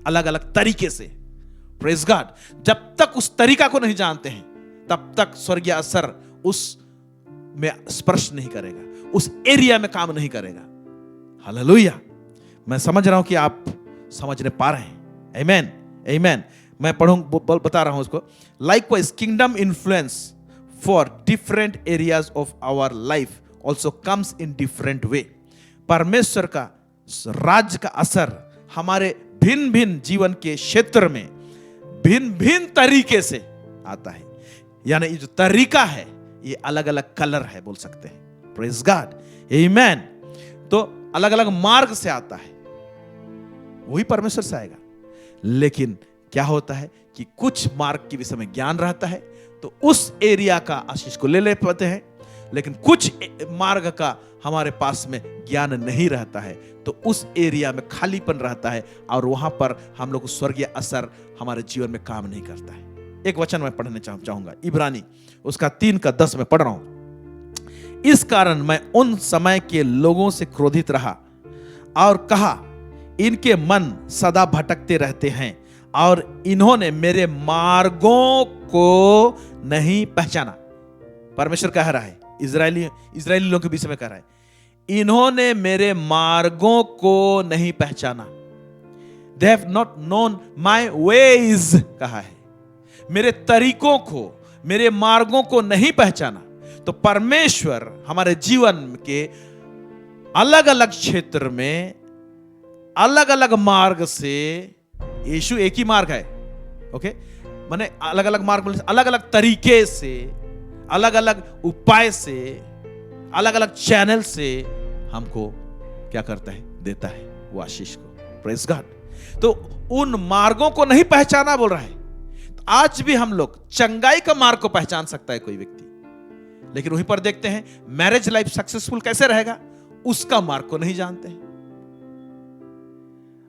अलग अलग तरीके से। Praise God. जब तक उस तरीका को नहीं जानते हैं, तब तक स्वर्गीय असर उस में स्पर्श नहीं करेगा, उस एरिया में काम नहीं करेगा। हालेलुया। मैं समझ रहा हूं कि आप समझने पा रहे हैं। आमेन, आमेन। मैं बता रहा हूं उसको। Likewise kingdom influence for different areas of our life also comes in different way. परमेश्वर का राज्य का असर हमारे भिन्न भिन्न जीवन के क्षेत्र में भिन्न भिन्न तरीके से आता है। यानी ये जो तरीका है, ये अलग अलग कलर है, बोल सकते हैं। प्रेज गॉड, आमेन। तो अलग अलग मार्ग से आता है, वही परमेश्वर से आएगा। लेकिन क्या होता है कि कुछ मार्ग के विषय में ज्ञान रहता है, तो उस एरिया का आशीष को ले पाते हैं, लेकिन कुछ मार्ग का हमारे पास में ज्ञान नहीं रहता है, तो उस एरिया में खालीपन रहता है और वहां पर हम लोग स्वर्गीय असर हमारे जीवन में काम नहीं करता है। एक वचन मैं पढ़ने चाहूंगा, इब्रानी उसका 3:10 में पढ़ रहा हूं। इस कारण मैं उन समय के लोगों से क्रोधित रहा और कहा, इनके मन सदा भटकते रहते हैं और इन्होंने मेरे मार्गों को नहीं पहचाना। परमेश्वर कह रहा है, इजरायली लोगों के विषय में कह रहा है, इन्होंने मेरे मार्गों को नहीं पहचाना। They have not known my ways कहा है, मेरे तरीकों को, मेरे मार्गों को नहीं पहचाना। तो परमेश्वर हमारे जीवन के अलग अलग क्षेत्र में अलग अलग मार्ग से, यीशु एक ही मार्ग है, ओके, माने अलग अलग मार्ग, अलग अलग तरीके से, अलग अलग उपाय से, अलग अलग चैनल से हमको क्या करता है, देता है वो आशीष को। Praise God. तो उन मार्गों को नहीं पहचाना बोल रहा है। तो आज भी हम लोग चंगाई का मार्ग को पहचान सकता है कोई व्यक्ति, लेकिन वहीं पर देखते हैं मैरिज लाइफ सक्सेसफुल कैसे रहेगा, उसका मार्ग को नहीं जानते हैं।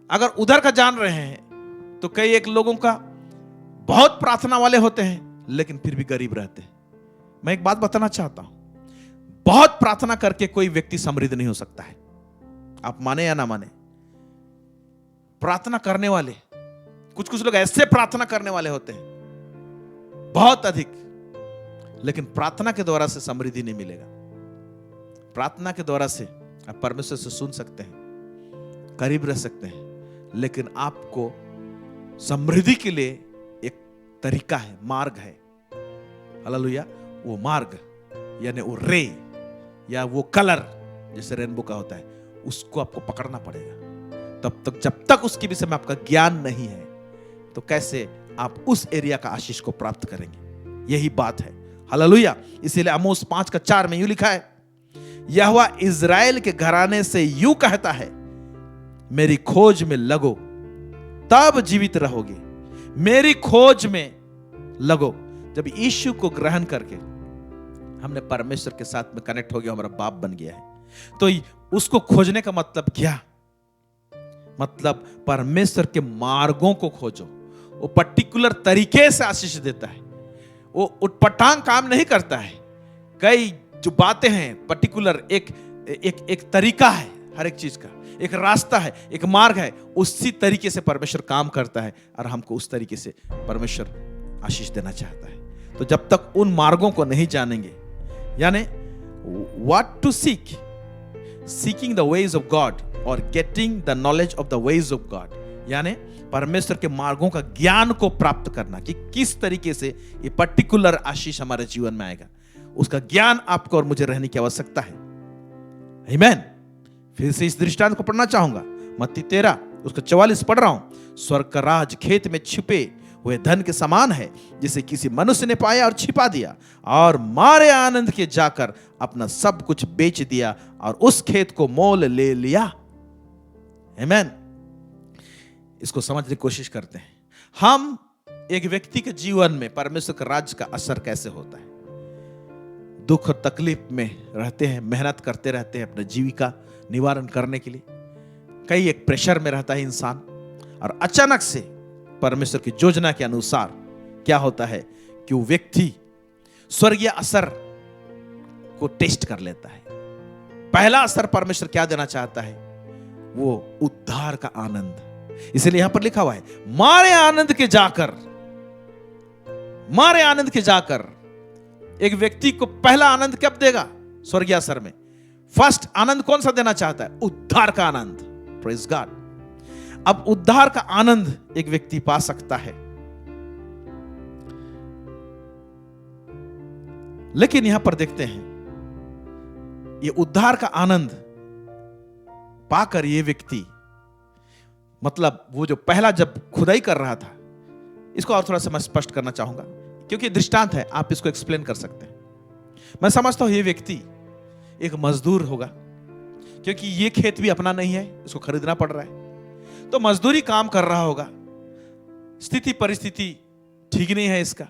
अगर उधर का जान रहे हैं तो कई एक लोगों का बहुत प्रार्थना वाले होते हैं, लेकिन फिर भी गरीब रहते हैं। मैं एक बात बताना चाहता हूं, बहुत प्रार्थना करके कोई व्यक्ति समृद्ध नहीं हो सकता है, आप माने या ना माने। प्रार्थना करने वाले, कुछ लोग ऐसे प्रार्थना करने वाले होते हैं बहुत अधिक, लेकिन प्रार्थना के द्वारा से समृद्धि नहीं मिलेगा। प्रार्थना के द्वारा से आप परमेश्वर से सुन सकते हैं, करीब रह सकते हैं, लेकिन आपको समृद्धि के लिए एक तरीका है, मार्ग है। हालेलुया। वो मार्ग यानी वो रे या वो कलर जैसे रेनबो का होता है, उसको आपको पकड़ना पड़ेगा। तब तक जब तक उसके विषय में आपका ज्ञान नहीं है, तो कैसे आप उस एरिया का आशीष को प्राप्त करेंगे? यही बात है। हालेलुया। इसीलिए आमोस 5:4 में यूं लिखा है, यहोवा इज़राइल के घराने से यूं कहता है, मेरी खोज में लगो तब जीवित रहोगे। मेरी खोज में लगो। जब यीशु को ग्रहण करके हमने परमेश्वर के साथ में कनेक्ट हो गया, हमारा बाप बन गया है, तो उसको खोजने का मतलब क्या? मतलब परमेश्वर के मार्गों को खोजो। वो पर्टिकुलर तरीके से आशीष देता है, वो उटपटांग काम नहीं करता है। कई जो बातें हैं पर्टिकुलर, एक तरीका है, हर एक चीज का एक रास्ता है, एक मार्ग है, उसी तरीके से परमेश्वर काम करता है और हमको उस तरीके से परमेश्वर आशीष देना चाहता है। तो जब तक उन मार्गों को नहीं जानेंगे, यानी what to seek, seeking the ways of God और getting the knowledge of the ways of God, यानी परमेश्वर के मार्गों का ज्ञान को प्राप्त करना कि किस तरीके से ये पर्टिकुलर आशीष हमारे जीवन में आएगा, उसका ज्ञान आपको और मुझे रहने की आवश्यकता है। आमीन। फिर से इस दृष्टांत को पढ़ना चाहूंगा, मत्ती 13 उसका 44 पढ़ रहा हूं। स्वर्ग का राज खेत में छिपे हुए धन के समान है, जिसे किसी मनुष्य ने पाया और छिपा दिया और मारे आनंद के जाकर अपना सब कुछ बेच दिया और उस खेत को मोल ले लिया। आमीन। इसको समझने की कोशिश करते हैं। हम एक व्यक्ति के जीवन में परमेश्वर का राज्य का असर कैसे होता है? दुख और तकलीफ में रहते हैं, मेहनत करते रहते हैं अपने जीविका निवारण करने के लिए। कई एक प्रेशर में रहता है इंसान, और अचानक से परमेश्वर की योजना के अनुसार क्या होता है कि वो व्यक्ति स्वर्गीय असर को टेस्ट कर लेता है। पहला असर परमेश्वर क्या देना चाहता है? वो उद्धार का आनंद। इसलिए यहां पर लिखा हुआ है, मारे आनंद के जाकर। एक व्यक्ति को पहला आनंद कब देगा? स्वर्गीय असर में। फर्स्ट आनंद कौन सा देना चाहता है? उद्धार का आनंद। Praise God. अब उद्धार का आनंद एक व्यक्ति पा सकता है, लेकिन यहां पर देखते हैं ये उद्धार का आनंद पाकर ये व्यक्ति, मतलब वो जो पहला जब खुदाई कर रहा था, इसको और थोड़ा सा मैं स्पष्ट करना चाहूंगा क्योंकि दृष्टांत है, आप इसको एक्सप्लेन कर सकते हैं। मैं समझता हूं ये व्यक्ति एक मजदूर होगा, क्योंकि ये खेत भी अपना नहीं है, इसको खरीदना पड़ रहा है, तो मजदूरी काम कर रहा होगा। स्थिति परिस्थिति ठीक नहीं है इसका,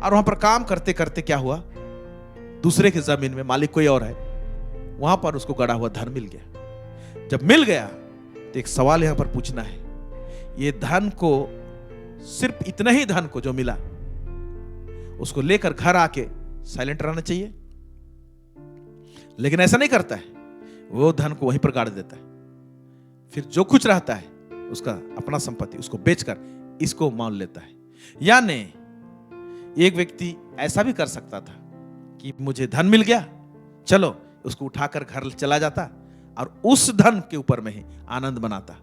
और वहां पर काम करते करते क्या हुआ, दूसरे की जमीन में मालिक कोई और है, वहां पर उसको गड़ा हुआ धन मिल गया। जब मिल गया तो एक सवाल यहां पर पूछना है, ये धन को, सिर्फ इतना ही धन को जो मिला, उसको लेकर घर आके साइलेंट रहना चाहिए? लेकिन ऐसा नहीं करता है, वो धन को वहीं पर गाड़ देता है। फिर जो कुछ रहता है उसका अपना संपत्ति, उसको बेचकर इसको मान लेता है। यानी एक व्यक्ति ऐसा भी कर सकता था कि मुझे धन मिल गया, चलो उसको उठाकर घर चला जाता और उस धन के ऊपर में ही आनंद मनाता।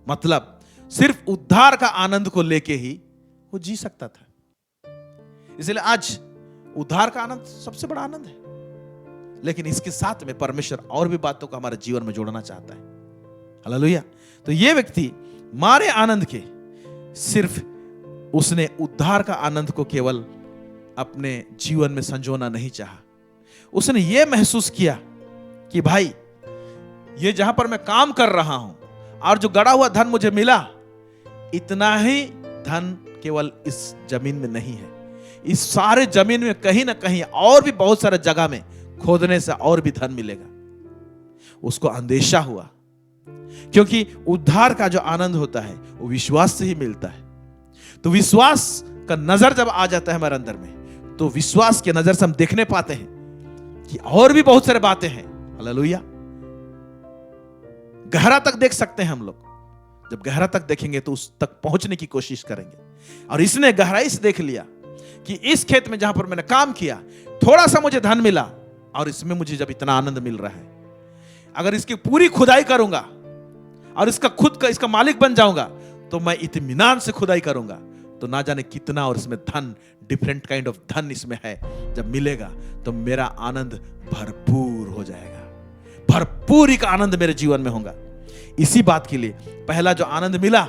मतलब सिर्फ उद्धार का आनंद को लेके ही वो जी सकता था। इसलिए आज उद्धार का आनंद सबसे बड़ा आनंद है, लेकिन इसके साथ में परमेश्वर और भी बातों को हमारे जीवन में जोड़ना चाहता है। हालेलुया। तो ये व्यक्ति मारे आनंद के, सिर्फ उसने उद्धार का आनंद को केवल अपने जीवन में संजोना नहीं चाहा, उसने ये महसूस किया कि भाई ये जहां पर मैं काम कर रहा हूं और जो गड़ा हुआ धन मुझे मिला, इतना ही धन केवल इस जमीन में नहीं है, इस सारे जमीन में कहीं ना कहीं और भी बहुत सारे जगह में खोदने से और भी धन मिलेगा। उसको अंदेशा हुआ, क्योंकि उद्धार का जो आनंद होता है वो विश्वास से ही मिलता है। तो विश्वास का नजर जब आ जाता है हमारे अंदर में, तो विश्वास के नजर से हम देखने पाते हैं कि और भी बहुत सारे बातें हैं। हालेलुया। गहरा तक देख सकते हैं हम लोग। जब गहरा तक देखेंगे तो उस तक पहुंचने की कोशिश करेंगे। और इसने गहराई से देख लिया कि इस खेत में जहां पर मैंने काम किया, थोड़ा सा मुझे धन मिला और इसमें मुझे जब इतना आनंद मिल रहा है, अगर इसकी पूरी खुदाई करूंगा और इसका खुद का इसका मालिक बन जाऊंगा, तो मैं इत्मीनान से खुदाई करूंगा तो ना जाने कितना, और इसमें धन, डिफरेंट काइंड ऑफ धन इसमें है, जब मिलेगा तो मेरा आनंद भरपूर हो जाएगा। भरपूरी का आनंद मेरे जीवन में होगा। इसी बात के लिए पहला जो आनंद मिला,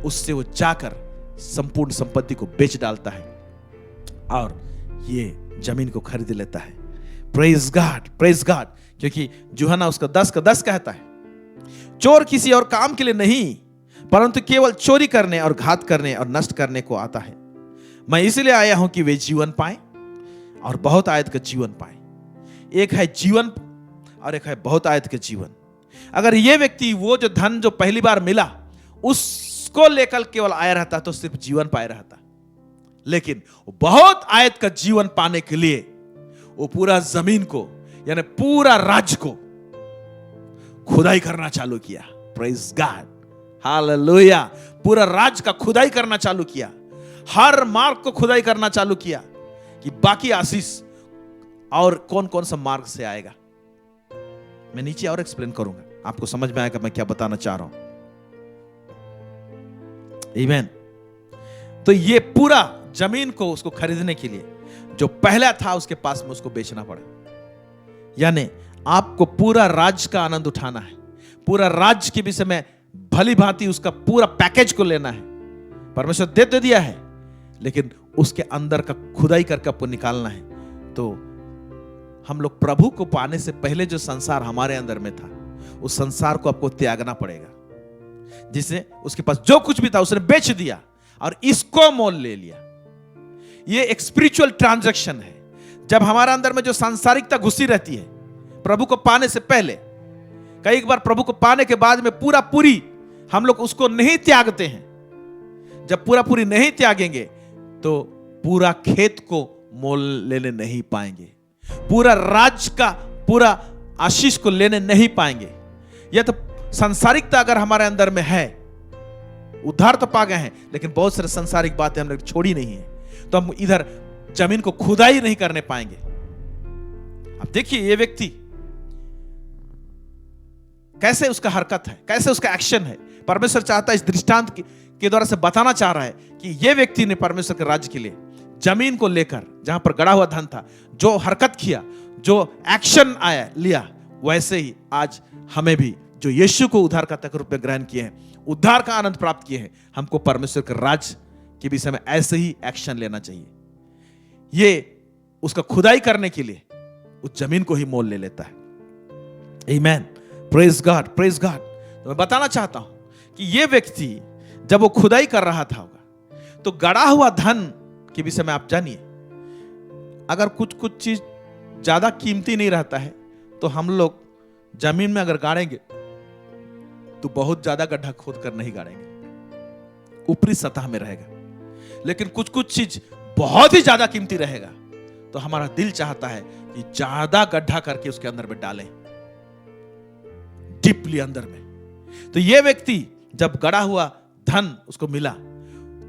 उससे वो जाकर संपूर्ण संपत्ति को बेच डालता है और ये जमीन को खरीद लेता है। Praise God, praise God. क्योंकि यूहन्ना उसका 10 का 10 कहता है, चोर किसी और काम के लिए नहीं, परंतु केवल चोरी करने और घात करने और नष्ट करने को आता है। मैं इसलिए आया हूं कि वे जीवन पाएं और बहुत आयत का जीवन पाएं। एक है जीवन और एक है बहुत आयत का जीवन। अगर यह व्यक्ति वो जो धन जो पहली बार मिला उसको लेकर केवल आया रहता तो सिर्फ जीवन पाए रहता, लेकिन बहुत आयत का जीवन पाने के लिए वो पूरा जमीन को, यानी पूरा राज्य को खुदाई करना चालू किया। Praise God, hallelujah. पूरा राज्य का खुदाई करना चालू किया, हर मार्ग को खुदाई करना चालू किया कि बाकी आशीष और कौन कौन सा मार्ग से आएगा। मैं नीचे और एक्सप्लेन करूंगा, आपको समझ में आएगा मैं क्या बताना चाह रहा हूं। आमीन। तो ये पूरा जमीन को उसको खरीदने के लिए जो पहला था उसके पास में उसको बेचना पड़ा। यानी आपको पूरा राज्य का आनंद उठाना है, पूरा राज्य के विषय में भली भांति उसका पूरा पैकेज को लेना है। परमेश्वर दे दिया है, लेकिन उसके अंदर का खुदाई करके आपको निकालना है। तो हम लोग प्रभु को पाने से पहले जो संसार हमारे अंदर में था, उस संसार को आपको त्यागना पड़ेगा। जिसे उसके पास जो कुछ भी था उसने बेच दिया और इसको मोल ले लिया। ये एक स्पिरिचुअल ट्रांजैक्शन है। जब हमारे अंदर में जो सांसारिकता घुसी रहती है प्रभु को पाने से पहले, कई बार प्रभु को पाने के बाद में पूरी हम लोग उसको नहीं त्यागते हैं, जब पूरा पूरी नहीं त्यागेंगे तो पूरा खेत को मोल लेने नहीं पाएंगे, पूरा राज्य का पूरा आशीष को लेने नहीं पाएंगे। यह तो सांसारिकता अगर हमारे अंदर में है, उद्धार तो पा गए हैं, लेकिन बहुत सारे सांसारिक बातें हमने छोड़ी नहीं है, तो हम इधर जमीन को खुदाई नहीं करने पाएंगे। अब देखिए ये व्यक्ति कैसे उसका हरकत है, कैसे उसका एक्शन है। परमेश्वर चाहता है इस दृष्टांत के द्वारा से बताना चाह रहा है कि ये व्यक्ति ने परमेश्वर के राज्य के लिए जमीन को लेकर, जहां पर गड़ा हुआ धन था, जो हरकत किया, जो एक्शन आया लिया, वैसे ही आज हमें भी जो यीशु को उद्धारकर्ता के रूप में ग्रहण किए हैं, उद्धार का आनंद प्राप्त किए हैं, हमको परमेश्वर के राज्य के विषय में ऐसे ही एक्शन लेना चाहिए। ये उसका खुदाई करने के लिए उस जमीन को ही मोल ले लेता है। आमेन, प्रेज गॉड, प्रेज गॉड। तो मैं बताना चाहता हूं कि ये व्यक्ति जब वो खुदाई कर रहा था होगा, तो गड़ा हुआ धन के विषय में आप जानिए, अगर कुछ कुछ चीज ज्यादा कीमती नहीं रहता है तो हम लोग जमीन में अगर गाड़ेंगे तो बहुत ज्यादा गड्ढा खोद कर नहीं गाड़ेंगे, ऊपरी सतह में रहेगा। लेकिन कुछ कुछ चीज बहुत ही ज्यादा कीमती रहेगा तो हमारा दिल चाहता है कि ज्यादा गड्ढा करके उसके अंदर में डालें, डीपली अंदर में। तो यह व्यक्ति जब गड़ा हुआ धन उसको मिला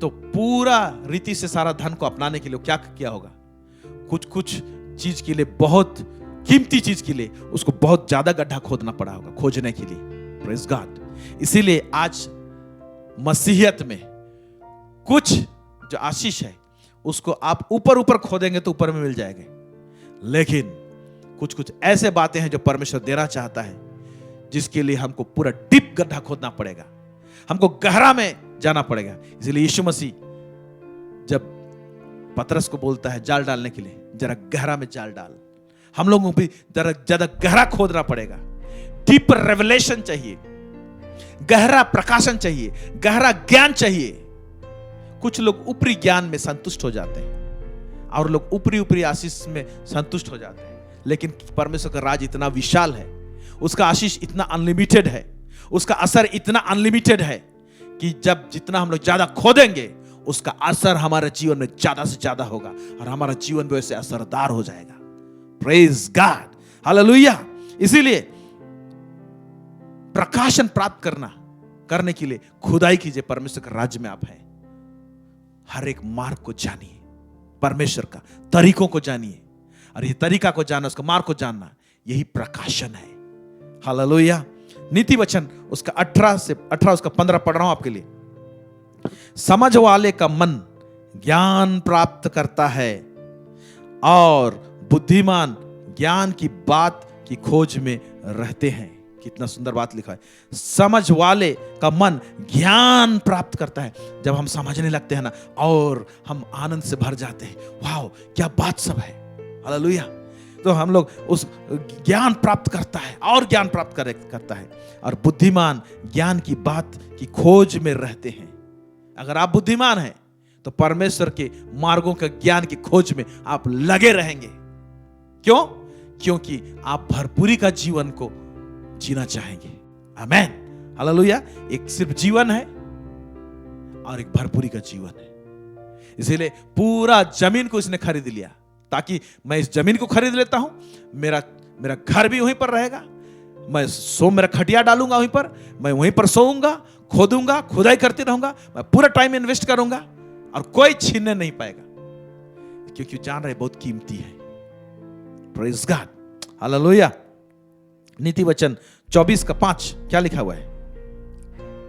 तो पूरा रीति से सारा धन को अपनाने के लिए क्या किया होगा, कुछ कुछ चीज के लिए, बहुत कीमती चीज के लिए उसको बहुत ज्यादा गड्ढा खोदना पड़ा होगा खोजने के लिए। Praise God. इसीलिए आज मसीहियत में कुछ जो आशीष है उसको आप ऊपर ऊपर खोदेंगे तो ऊपर में मिल जाएंगे, लेकिन कुछ कुछ ऐसे बातें हैं जो परमेश्वर देना चाहता है जिसके लिए हमको पूरा डीप गड्ढा खोदना पड़ेगा, हमको गहरा में जाना पड़ेगा। इसलिए यीशु मसीह जब पतरस को बोलता है जाल डालने के लिए, जरा गहरा में जाल डाल, हम लोगों को भी जरा ज्यादा गहरा खोदना पड़ेगा। डीपर रेवलेशन चाहिए, गहरा प्रकाशन चाहिए, गहरा ज्ञान चाहिए। कुछ लोग ऊपरी ज्ञान में संतुष्ट हो जाते हैं और लोग ऊपरी ऊपरी आशीष में संतुष्ट हो जाते हैं, लेकिन परमेश्वर का राज इतना विशाल है, उसका आशीष इतना अनलिमिटेड है, उसका असर इतना अनलिमिटेड है कि जब जितना हम लोग ज्यादा खोदेंगे उसका असर हमारे जीवन में ज्यादा से ज्यादा होगा और हमारा जीवन भी वैसे असरदार हो जाएगा। Praise God, hallelujah. इसीलिए प्रकाशन प्राप्त करने के लिए खुदाई कीजिए। परमेश्वर के राज्य में आप हैं, हर एक मार्ग को जानिए, परमेश्वर का तरीकों को जानिए, और ये तरीका को जानना, उसका मार्ग को जानना, यही प्रकाशन है। हालेलुया। नीति वचन उसका 18 उसका 15 पढ़ रहा हूं आपके लिए। समझ वाले का मन ज्ञान प्राप्त करता है और बुद्धिमान ज्ञान की बात की खोज में रहते हैं। कितना सुंदर बात लिखा है, समझ वाले का मन ज्ञान प्राप्त करता है। जब हम समझने लगते हैं ना, और हम आनंद से भर जाते हैं, वाह क्या बात सब है, हालेलुया। तो हम लोग उस ज्ञान प्राप्त करता है और ज्ञान प्राप्त करता है, और बुद्धिमान ज्ञान की बात की खोज में रहते हैं। अगर आप बुद्धिमान हैं तो परमेश्वर के मार्गों के ज्ञान की खोज में आप लगे रहेंगे। क्यों? क्योंकि आप भरपूरी का जीवन को जीना चाहेंगे। आमेन, हालेलुया। एक सिर्फ जीवन है और एक भरपूरी का जीवन है। इसीलिए पूरा जमीन को इसने खरीद लिया, ताकि मैं इस जमीन को खरीद लेता हूं, मेरा घर भी वहीं पर रहेगा, मेरा खटिया डालूंगा वहीं पर, मैं वहीं पर सोऊंगा, खोदूंगा, खुदाई करते रहूंगा, मैं पूरा टाइम इन्वेस्ट करूंगा और कोई छीनने नहीं पाएगा, क्योंकि जान रहे बहुत कीमती है। Praise God, hallelujah. नीति वचन 24:5 क्या लिखा हुआ है?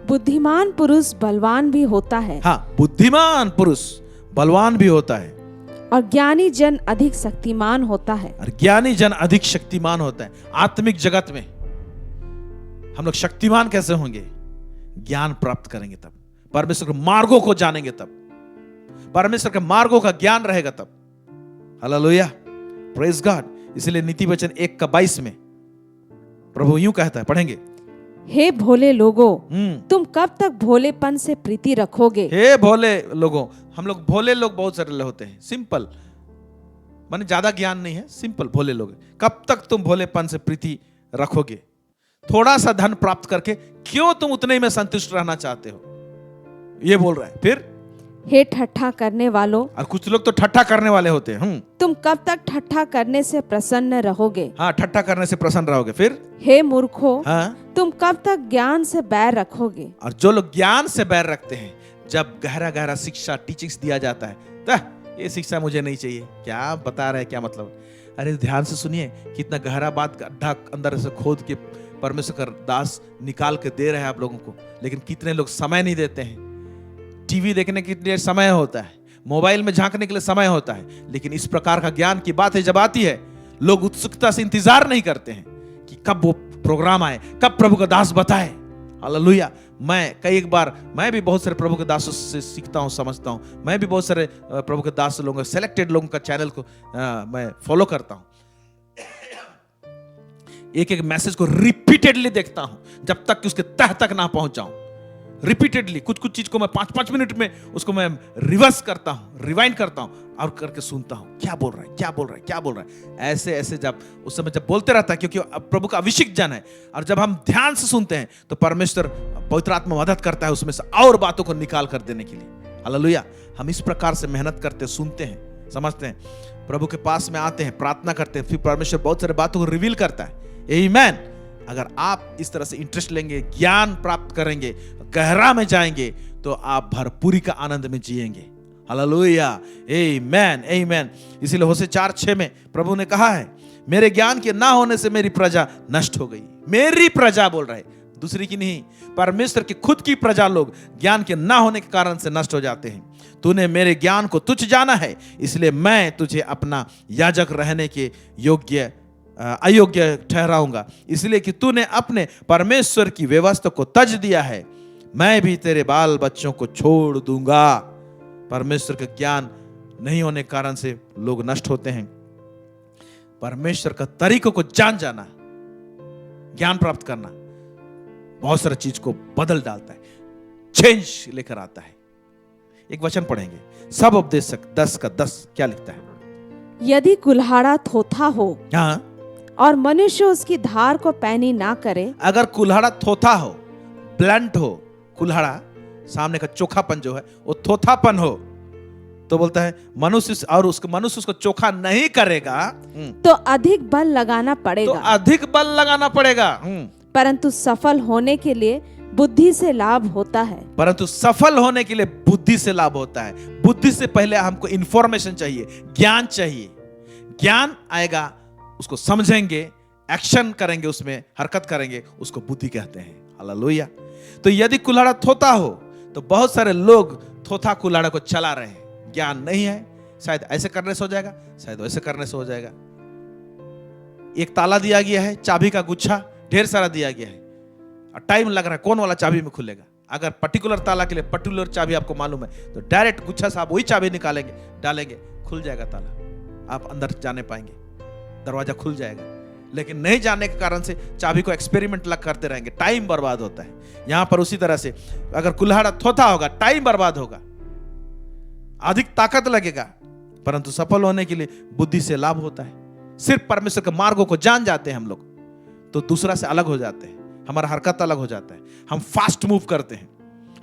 बुद्धिमान पुरुष बलवान भी होता है। हाँ, बुद्धिमान पुरुष बलवान भी होता है, और ज्ञानी जन अधिक शक्तिमान होता है। और ज्ञानी जन अधिक शक्तिमान होता है। आत्मिक जगत में हम लोग शक्तिमान कैसे होंगे? ज्ञान प्राप्त करेंगे तब, परमेश्वर के मार्गों को जानेंगे तब, परमेश्वर के मार्गों का ज्ञान रहेगा तब। Hallelujah, praise God. इसलिए नीति वचन 1:22 में प्रभु यूं कहता है, पढ़ेंगे, हे भोले लोगों, तुम कब तक भोलेपन से प्रीति रखोगे? हे भोले लोगों। हम लोग भोले लोग बहुत सारे होते हैं, सिंपल, माने ज्यादा ज्ञान नहीं है, सिंपल भोले लोग। कब तक तुम भोलेपन से प्रीति रखोगे? थोड़ा सा धन प्राप्त करके क्यों तुम उतने ही में संतुष्ट रहना चाहते हो, ये बोल रहा है। फिर हे ठट्ठा करने वालों, और कुछ लोग तो ठट्ठा करने वाले होते हैं। तुम कब तक ठट्ठा करने से प्रसन्न रहोगे? हाँ, ठट्ठा करने से प्रसन्न रहोगे। फिर हे मूर्खों, हाँ, तुम कब तक ज्ञान से बैर रखोगे? और जो लोग ज्ञान से बैर रखते हैं, जब गहरा गहरा शिक्षा टीचिंग्स दिया जाता है, तो ये शिक्षा मुझे नहीं चाहिए, क्या बता रहे हैं, क्या मतलब। अरे ध्यान से सुनिए, कितना गहरा बात का अड्ढा अंदर से खोद के परमेश्वर का दास निकाल के दे रहे हैं आप लोगों को। लेकिन कितने लोग समय नहीं देते हैं। टीवी देखने के लिए समय होता है, मोबाइल में झांकने के लिए समय होता है, लेकिन इस प्रकार का ज्ञान की बात है जब आती है, लोग उत्सुकता से इंतजार नहीं करते हैं कि कब वो प्रोग्राम आए, कब प्रभु का दास बताए। हालेलुया। मैं भी बहुत सारे प्रभु के दासों से सीखता हूं, समझता हूं। मैं भी बहुत सारे प्रभु के दास लोगों, सेलेक्टेड लोगों का चैनल को मैं फॉलो करता हूं। एक एक मैसेज को रिपीटेडली देखता हूं जब तक कि उसके तह तक ना पहुंच जाऊं। रिपीटेडली कुछ चीज को मैं 5-5 मिनट में उसको मैं रिवर्स करता हूं, रिवाइंड करता हूं और करके सुनता हूं, क्या बोल रहा है, क्या बोल रहा है, क्या बोल रहा है। ऐसे ऐसे जब उस समय जब बोलते रहता है, क्योंकि प्रभु का अभिषेक जन है, और जब हम ध्यान से सुनते हैं तो परमेश्वर पवित्र आत्मा मदद करता है उसमें से और बातों को निकाल कर देने के लिए। हालेलुया। हम इस प्रकार से मेहनत करते, सुनते हैं, समझते हैं, प्रभु के पास में आते हैं, प्रार्थना करते हैं, फिर परमेश्वर बहुत सारे बातों को रिवील करता है। आमीन। अगर आप इस तरह से इंटरेस्ट लेंगे, ज्ञान प्राप्त करेंगे, गहरा में जाएंगे, तो आप भरपूरी का आनंद में जिएंगे। हालेलुया। आमीन, आमीन। इसीलिए होशे 4:6 में प्रभु ने कहा है, मेरे ज्ञान के ना होने से मेरी प्रजा नष्ट हो गई। मेरी प्रजा बोल रहा है, दूसरी की नहीं, परमेश्वर की खुद की प्रजा लोग ज्ञान के ना होने के कारण से नष्ट हो जाते हैं। तूने मेरे ज्ञान को तुच्छ जाना है, इसलिए मैं तुझे अपना याजक रहने के अयोग्य ठहराऊंगा, इसलिए कि तूने अपने परमेश्वर की व्यवस्था को तज दिया है। मैं भी तेरे बाल बच्चों को छोड़ दूंगा। परमेश्वर का ज्ञान नहीं होने के कारण से लोग नष्ट होते हैं। परमेश्वर का तरीकों को जान जाना, ज्ञान प्राप्त करना बहुत सारा चीज को बदल डालता है, चेंज लेकर आता है। एक वचन पढ़ेंगे, सब उपदेशक 10:10 क्या लिखता है? यदि कुल्हाड़ा थोथा हो हाँ, और मनुष्य उसकी धार को पैनी ना करे। अगर कुल्हाड़ा थोथा हो, ब्लंट हो, कुल्हाड़ा सामने का चोखापन जो है वो थोथापन हो, तो बोलता है मनुष्य उसको चोखा नहीं करेगा तो अधिक बल लगाना पड़ेगा, परंतु सफल होने के लिए बुद्धि से लाभ होता है। बुद्धि से लाभ होता है। बुद्धि से पहले हमको इंफॉर्मेशन चाहिए, ज्ञान चाहिए। ज्ञान आएगा, उसको समझेंगे, एक्शन करेंगे, उसमें हरकत करेंगे, उसको बुद्धि कहते हैं। हालेलुया। तो यदि कुल्हाड़ा थोथा हो, तो बहुत सारे लोग थोथा कुल्हाड़ा को चला रहे हैं, ज्ञान नहीं है। शायद ऐसे करने से हो जाएगा, शायद वैसे करने से हो जाएगा। एक ताला दिया गया है, चाबी का गुच्छा ढेर सारा दिया गया है, और टाइम लग रहा है कौन वाला चाबी में खुलेगा। अगर पर्टिकुलर ताला के लिए पर्टिकुलर चाबी आपको मालूम है, तो डायरेक्ट गुच्छा से आप वही चाबी निकालेंगे, डालेंगे, खुल जाएगा ताला, आप अंदर जाने पाएंगे, दरवाजा खुल जाएगा। लेकिन नहीं जानने के कारण से चाबी को एक्सपेरिमेंट लग करते रहेंगे, टाइम बर्बाद होता है। यहां पर उसी तरह से अगर कुल्हाड़ा थोथा होगा, टाइम बर्बाद होगा, अधिक ताकत लगेगा, परंतु सफल होने के लिए बुद्धि से लाभ होता है। सिर्फ परमेश्वर के मार्गों को जान जाते हैं हम लोग, तो दूसरा से अलग हो जाते हैं, हमारा हरकत अलग हो जाता है, हम फास्ट मूव करते हैं,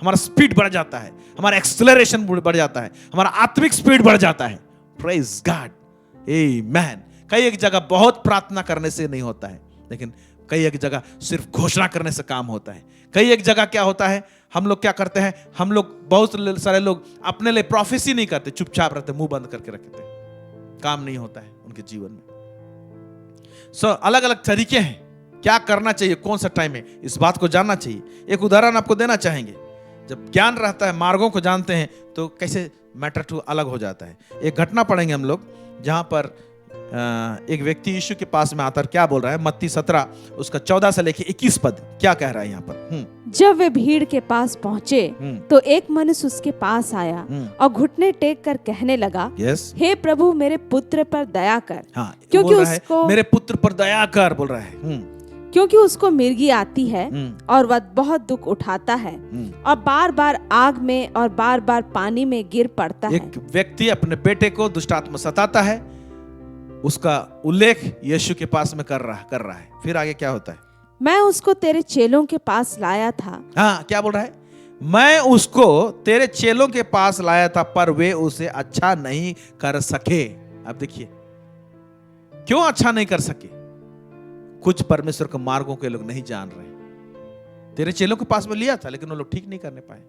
हमारा स्पीड बढ़ जाता है, हमारा एक्सेलरेशन बढ़ जाता है, हमारा आत्मिक स्पीड बढ़ जाता है। प्रेज गॉड, आमीन। कई एक जगह बहुत प्रार्थना करने से नहीं होता है, लेकिन कई एक जगह सिर्फ घोषणा करने से काम होता है। कई एक जगह क्या होता है, हम लोग क्या करते हैं, हम लोग बहुत सारे लोग अपने लिए प्रोफेसी नहीं करते, चुपचाप रहते, मुंह बंद करके रखते हैं, काम नहीं होता है उनके जीवन में। अलग अलग तरीके हैं क्या करना चाहिए, कौन सा टाइम है, इस बात को जानना चाहिए। एक उदाहरण आपको देना चाहेंगे, जब ज्ञान रहता है, मार्गों को जानते हैं, तो कैसे मैटर टू अलग हो जाता है। एक घटना पढ़ेंगे हम लोग, जहां पर एक व्यक्ति यीशु के पास में आता है, क्या बोल रहा है, मत्ती 17 उसका 14 से लेके 21 पद क्या कह रहा है यहाँ पर। जब वे भीड़ के पास पहुँचे तो एक मनुष्य उसके पास आया और घुटने टेक कर कहने लगा, हे प्रभु मेरे पुत्र पर दया कर। हाँ, क्योंकि उसको मेरे पुत्र पर दया कर बोल रहा है, क्योंकि उसको मिर्गी आती है और वह बहुत दुख उठाता है और बार बार आग में और बार बार पानी में गिर पड़ता है। एक व्यक्ति अपने बेटे को दुष्ट आत्मा सताता है, उसका उल्लेख यीशु के पास में कर रहा है। फिर आगे क्या होता है? मैं उसको तेरे चेलों के पास लाया था, हाँ, क्या बोल रहा है? मैं उसको तेरे चेलों के पास लाया था, पर वे उसे अच्छा नहीं कर सके। अब देखिए, क्यों अच्छा नहीं कर सके? कुछ परमेश्वर के मार्गों के लोग नहीं जान रहे। तेरे चेलों के पास में लिया था, लेकिन वो लोग ठीक नहीं करने पाए।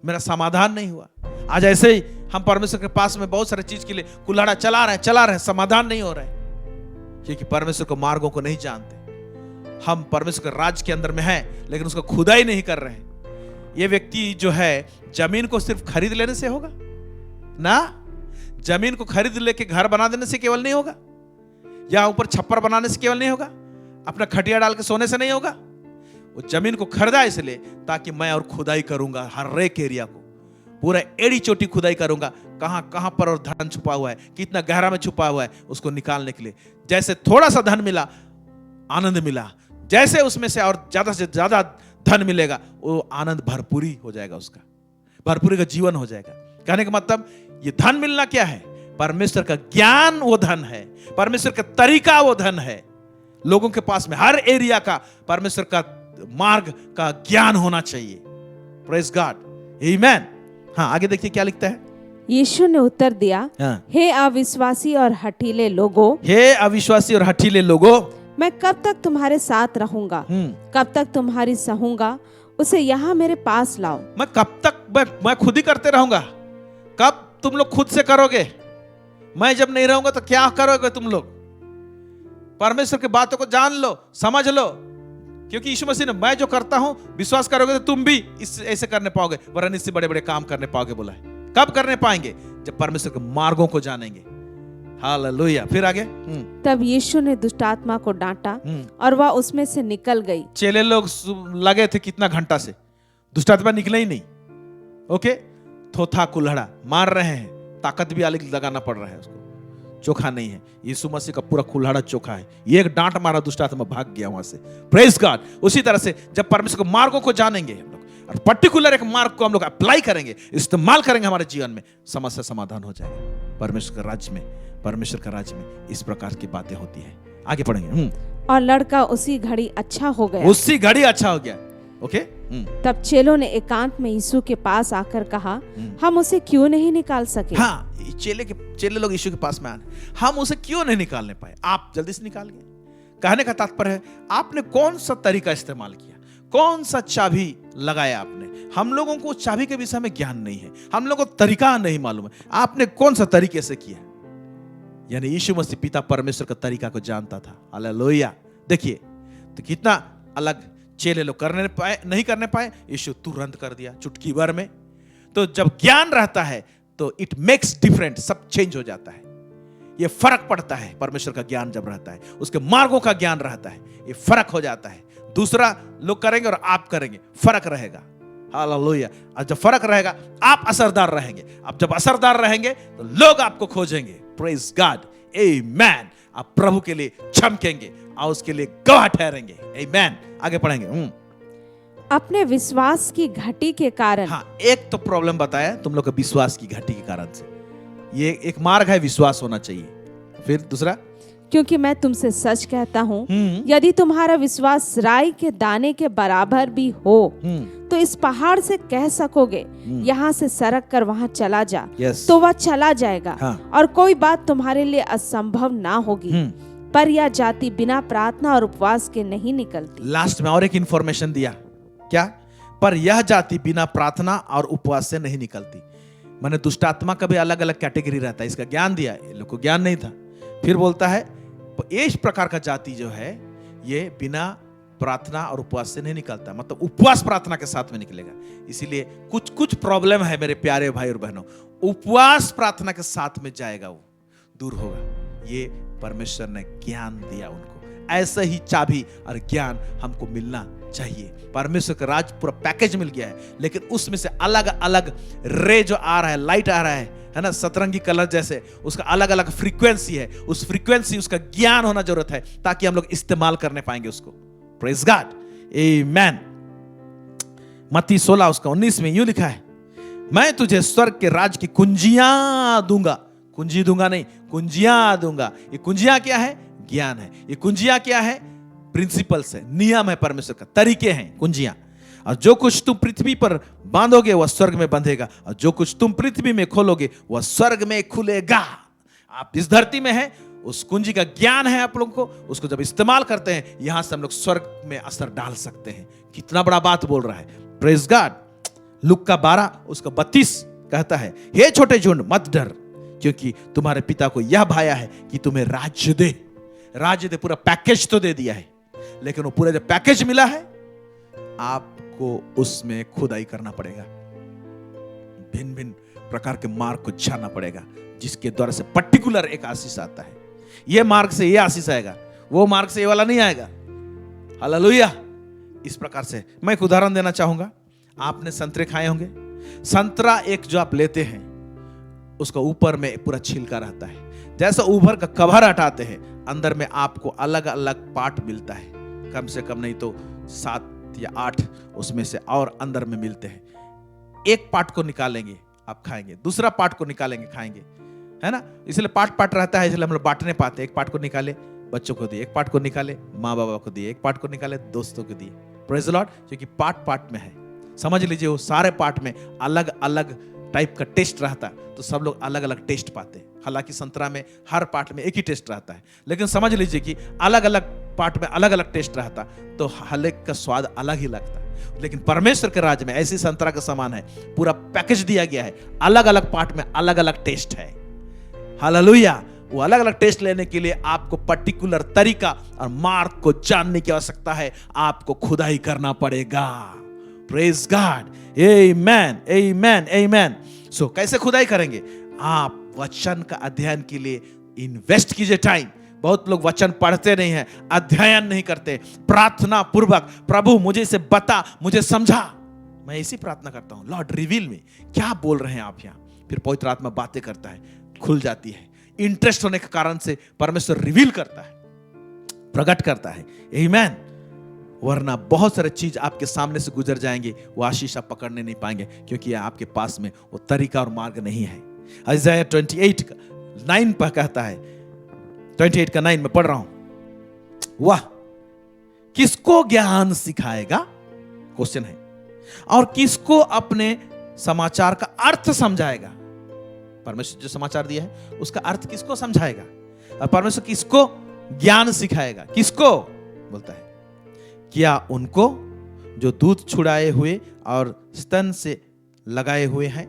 मेरा समाधान नहीं हुआ। आज ऐसे ही हम परमेश्वर के पास में बहुत सारे चीज के लिए कुल्हाड़ा चला रहे, समाधान नहीं हो रहा है, क्योंकि परमेश्वर के मार्गों को नहीं जानते। हम परमेश्वर के राज के अंदर में हैं, लेकिन उसको खुदाई नहीं कर रहे हैं। ये व्यक्ति जो है, जमीन को सिर्फ खरीद लेने से होगा ना? जमीन को खरीद लेके घर बना देने से केवल नहीं होगा, या ऊपर छप्पर बनाने से केवल नहीं होगा, अपना खटिया डाल के सोने से नहीं होगा। वो जमीन को खरीदा इसलिए ताकि मैं और खुदाई करूंगा, हर एक एरिया को पूरा एड़ी चोटी खुदाई करूंगा, कहां कहां पर और धन छुपा हुआ है, कितना गहरा में छुपा हुआ है, उसको निकालने के लिए। जैसे थोड़ा सा धन मिला, आनंद मिला, जैसे उसमें से और ज्यादा से ज्यादा धन मिलेगा, वो आनंद भरपूरी हो जाएगा, उसका भरपूरी का जीवन हो जाएगा। कहने का मतलब, ये धन मिलना क्या है? परमेश्वर का ज्ञान वो धन है, परमेश्वर का तरीका वो धन है। लोगों के पास में हर एरिया का परमेश्वर का मार्ग का ज्ञान होना चाहिए। प्रेज गॉड, आमेन। हाँ, आगे देखिए क्या लिखता है। यीशु ने उत्तर दिया, हाँ। हे अविश्वासी और हठीले लोगों, हे अविश्वासी और हठीले लोगों, मैं कब तक तुम्हारे साथ रहूंगा, कब तक तुम्हारी सहूंगा? उसे यहाँ मेरे पास लाओ। मैं कब तक मैं खुद ही करते रहूंगा? कब तुम लोग खुद से करोगे? मैं जब नहीं रहूंगा तो क्या करोगे तुम लोग? परमेश्वर की बातों को जान लो, समझ लो, क्योंकि यीशु मसीह ने, मैं जो करता हूं विश्वास करोगे तो तुम भी ऐसे करने पाओगे, वरन इससे बड़े बड़े काम करने पाओगे बोला है। कब करने पाएंगे? जब परमेश्वर के मार्गों को जानेंगे। हालेलुया। फिर आगे। तब यीशु ने दुष्टात्मा को डांटा और वह उसमें से निकल गई। चेले लोग लगे थे कितना घंटा से, दुष्टात्मा निकले ही नहीं। ओके, थोथा कुल्हड़ा मार रहे हैं, ताकत भी अलग लगाना पड़ रहा है उसको, चोखा नहीं है। यीशु मसीह का पूरा कुल्हाड़ा चोखा है। ये एक डांट मारा, दुष्टात्मा भाग गया वहां से। Praise God. उसी तरह से जब परमेश्वर के मार्गों को जानेंगे हम लोग, और पर्टिकुलर एक मार्ग को हम लोग अप्लाई करेंगे, इस्तेमाल करेंगे हमारे जीवन में, समस्या समाधान हो जाएगा। परमेश्वर के राज्य में, परमेश्वर के राज्य में इस प्रकार की बातें होती है। आगे पढ़ेंगे। और लड़का उसी घड़ी अच्छा हो गया। उसी घड़ी अच्छा हो गया। ओके। तब चेलों ने एकांत में यीशु के पास आकर कहा, हम उसे क्यों नहीं निकाल सके? हाँ, चेले लोग यीशु के पास में आए, हम उसे क्यों नहीं निकालने पाए? आप जल्दी से निकाल गए। कहने का तात्पर्य है, आपने कौन सा तरीका इस्तेमाल किया, कौन सा चाबी लगाया आपने? हम लोगों को चाबी के विषय में ज्ञान नहीं है, हम लोगों को तरीका नहीं मालूम है। आपने कौन सा तरीके से किया? यानी यीशु मसीह पिता परमेश्वर का तरीका को जानता था। हालेलुया। देखिए तो कितना अलग। चेले लोग नहीं करने पाए, यीशु तुरंत कर दिया चुटकी भर में। तो जब ज्ञान रहता है तो इट मेक्स डिफरेंट, सब चेंज हो जाता है। ये फर्क पड़ता है। परमेश्वर का ज्ञान जब रहता है, उसके मार्गों का ज्ञान रहता है, ये फर्क हो जाता है। दूसरा लोग करेंगे और आप करेंगे, फर्क रहेगा। हालेलुया। और जब फर्क रहेगा, आप असरदार रहेंगे। आप जब असरदार रहेंगे तो लोग आपको खोजेंगे। प्रेज गॉड, आमेन। आप प्रभु के लिए चमकेंगे और उसके लिए गवाह ठहरेंगे। आमेन। आगे पढ़ेंगे। अपने विश्वास की घटी के कारण। हाँ, एक तो प्रॉब्लम बताया तुम लोग के विश्वास की घटी के कारण से। ये एक मार्ग है, विश्वास होना चाहिए। फिर दूसरा, क्योंकि मैं तुमसे सच कहता हूँ, यदि तुम्हारा विश्वास राई के दाने के बराबर भी हो, तो इस पहाड़ से कह सकोगे, यहाँ से सरक कर वहाँ चला जा, तो वह चला जाएगा। हाँ। और कोई बात तुम्हारे लिए असंभव ना होगी। पर यह जाति बिना प्रार्थना और उपवास के नहीं निकलती। लास्ट में और एक इंफॉर्मेशन दिया, क्या? पर यह जाति बिना प्रार्थना और उपवास से नहीं निकलती। मैंने दुष्टात्मा का भी अलग अलग कैटेगरी रहता है, इसका ज्ञान दिया, ये लोग को ज्ञान नहीं था। फिर बोलता है इस प्रकार का जाति जो है, ये बिना प्रार्थना और उपवास से नहीं निकलता, मतलब उपवास प्रार्थना के साथ में निकलेगा। इसीलिए कुछ कुछ प्रॉब्लम है मेरे प्यारे भाई और बहनों, उपवास प्रार्थना के साथ में जाएगा, वो दूर होगा। ये परमेश्वर ने ज्ञान दिया उनको। ऐसा ही चाबी और ज्ञान हमको मिलना चाहिए। परमेश्वर का राज पूरा पैकेज मिल गया है, लेकिन उसमें से अलग अलग रे जो आ रहा है, लाइट आ रहा है ना, सतरंगी कलर जैसे, उसका अलग अलग फ्रीक्वेंसी है। उस फ्रीक्वेंसी, उसका ज्ञान होना जरूरत है, ताकि हम लोग इस्तेमाल करने पाएंगे उसको। प्रेज गॉड, आमेन। मत्ती 16 उसका 19 में यूं लिखा है, मैं तुझे स्वर्ग के राज की कुंजियां दूंगा। कुंजी दूंगा नहीं, कुंजियां दूंगा। ये कुंजियां क्या है? ज्ञान है। ये कुंजियां क्या है? प्रिंसिपल्स है, नियम है परमेश्वर का, तरीके हैं, कुंजियां। और जो कुछ तुम पृथ्वी पर बांधोगे वह स्वर्ग में बंधेगा, और जो कुछ तुम पृथ्वी में खोलोगे वह स्वर्ग में खुलेगा। आप इस धरती में हैं, उस कुंजी का ज्ञान है आप लोगों को, उसको जब इस्तेमाल करते हैं यहां से हम लोग स्वर्ग में असर डाल सकते हैं। कितना बड़ा बात बोल रहा है, प्रेज गॉड। लुक्का 12 उसका 32 कहता है, हे छोटे झुंड मत डर, क्योंकि तुम्हारे पिता को यह भाया है कि तुम्हें राज्य दे। राज्य दे, पूरा पैकेज तो दे दिया है, लेकिन वो पूरा जो पैकेज मिला है आपको उसमें खुदाई करना पड़ेगा, भिन्न भिन्न प्रकार के मार्ग को जानना पड़ेगा, जिसके द्वारा से पर्टिकुलर एक आशीष आता है। ये मार्ग से ये आशीष आएगा, वो मार्ग से ये वाला नहीं आएगा। हालेलुया। इस प्रकार से मैं एक उदाहरण देना चाहूंगा। आपने संतरे खाए होंगे। संतरा एक जो आप लेते हैं उसका ऊपर में पूरा छिलका रहता है। जैसा ऊपर का कवर हटाते हैं, अंदर में आपको अलग अलग पार्ट मिलता है, कम से कम नहीं तो 7 या 8 उसमें से और अंदर में मिलते हैं। एक पार्ट को निकालेंगे आप खाएंगे, दूसरा पार्ट को निकालेंगे खाएंगे, है ना। इसलिए पार्ट पार्ट रहता है, इसलिए हम लोग बांटने पाते हैं। एक पार्ट को निकाले बच्चों को दिए, एक पार्ट को निकाले माँ बाबा को दिए, एक पार्ट को निकाले दोस्तों को दिए। Praise the Lord. क्योंकि पार्ट पार्ट में है, समझ लीजिए वो सारे पार्ट में अलग अलग टाइप का टेस्ट रहता है, तो सब लोग अलग अलग टेस्ट पाते हैं। हालांकि संतरा में हर पार्ट में एक ही टेस्ट रहता है, लेकिन समझ लीजिए कि अलग अलग पार्ट में अलग अलग टेस्ट रहता, तो हर एक का स्वाद अलग ही लगता है। लेकिन परमेश्वर के राज्य में ऐसी संतरा का समान है, पूरा पैकेज दिया गया है, अलग अलग पार्ट में अलग अलग टेस्ट है। हालेलुया। वो अलग अलग टेस्ट लेने के लिए आपको पर्टिकुलर तरीका और मार्ग को जानने की आवश्यकता है, आपको खुदाई करना पड़ेगा। Praise God. आमेन, आमेन, आमेन। सो कैसे खुदाई करेंगे? आप वचन का अध्ययन के लिए इन्वेस्ट कीजिए टाइम। बहुत लोग वचन पढ़ते नहीं हैं, अध्ययन नहीं करते, प्रार्थना पूर्वक प्रभु मुझे इसे बता, मुझे समझा। मैं इसी प्रार्थना करता हूं, लॉर्ड रिवील में क्या बोल रहे हैं आप यहाँ। फिर पवित्र आत्मा बातें करता है, खुल जाती है। इंटरेस्ट होने के कारण से परमेश्वर रिवील करता है, प्रकट करता है। आमेन। वरना बहुत सारे चीज आपके सामने से गुजर जाएंगे, वो आशीष आप पकड़ने नहीं पाएंगे, क्योंकि आपके पास में वो तरीका और मार्ग नहीं है। इज़ाया 28:9 पर कहता है, 28:9 में पढ़ रहा हूं, वह किसको ज्ञान सिखाएगा, क्वेश्चन है, और किसको अपने समाचार का अर्थ समझाएगा। परमेश्वर जो समाचार दिया है उसका अर्थ किसको समझाएगा, और परमेश्वर किसको ज्ञान सिखाएगा। किसको बोलता है? क्या उनको जो दूध छुड़ाए हुए और स्तन से लगाए हुए हैं।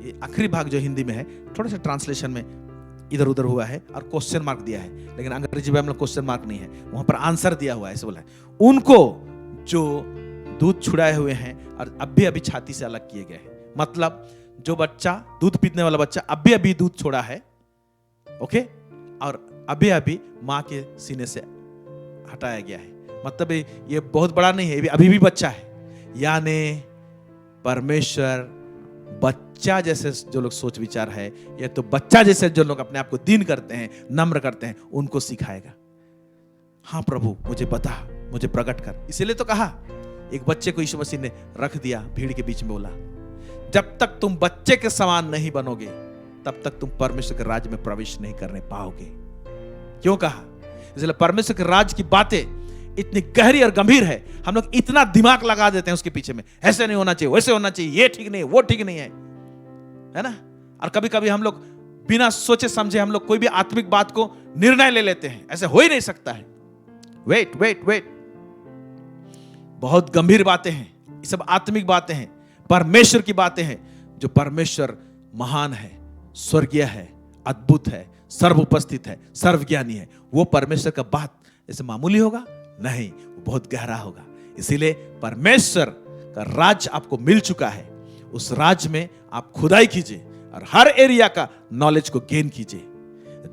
ये आखिरी भाग जो हिंदी में है, थोड़ा सा ट्रांसलेशन में इधर उधर हुआ है और क्वेश्चन मार्क दिया है, लेकिन अंग्रेजी में क्वेश्चन मार्क नहीं है, वहां पर आंसर दिया हुआ है। ऐसे बोला है, उनको जो दूध छुड़ाए हुए हैं और अभी अभी छाती से अलग किए गए हैं। मतलब जो बच्चा, दूध पीने वाला बच्चा अभी अभी दूध छोड़ा है, ओके, और अभी अभी माँ के सीने से हटाया गया है। मतलब ये बहुत बड़ा नहीं है, अभी भी बच्चा है। यानी परमेश्वर बच्चा जैसे जो लोग सोच विचार है, या तो बच्चा जैसे जो लोग अपने आप को दीन करते हैं, नम्र करते हैं, उनको सिखाएगा। हाँ प्रभु मुझे बता, मुझे प्रकट कर। इसीलिए तो कहा, एक बच्चे को यीशु मसीह ने रख दिया भीड़ के बीच में, बोला जब तक तुम बच्चे के समान नहीं बनोगे तब तक तुम परमेश्वर के राज्य में प्रवेश नहीं करने पाओगे। क्यों कहा? इसलिए परमेश्वर के राज्य की बातें इतनी गहरी और गंभीर है, हम लोग इतना दिमाग लगा देते हैं उसके पीछे में, ऐसे नहीं होना चाहिए, वैसे होना चाहिए, ये ठीक नहीं है, वो ठीक नहीं है ना। और कभी कभी हम लोग बिना सोचे समझे हम लोग कोई भी आत्मिक बात को निर्णय ले लेते हैं, ऐसे हो ही नहीं सकता है। वेट वेट वेट, बहुत गंभीर बातें हैं, ये सब आत्मिक बातें हैं, परमेश्वर की बातें हैं। जो परमेश्वर महान है, स्वर्गीय है, अद्भुत है, सर्व उपस्थित है, सर्वज्ञानी है, वो परमेश्वर का बात ऐसे मामूली होगा नहीं, वो बहुत गहरा होगा। इसीलिए परमेश्वर का राज्य आपको मिल चुका है, उस राज्य में आप खुदाई कीजिए और हर एरिया का नॉलेज को गेन कीजिए,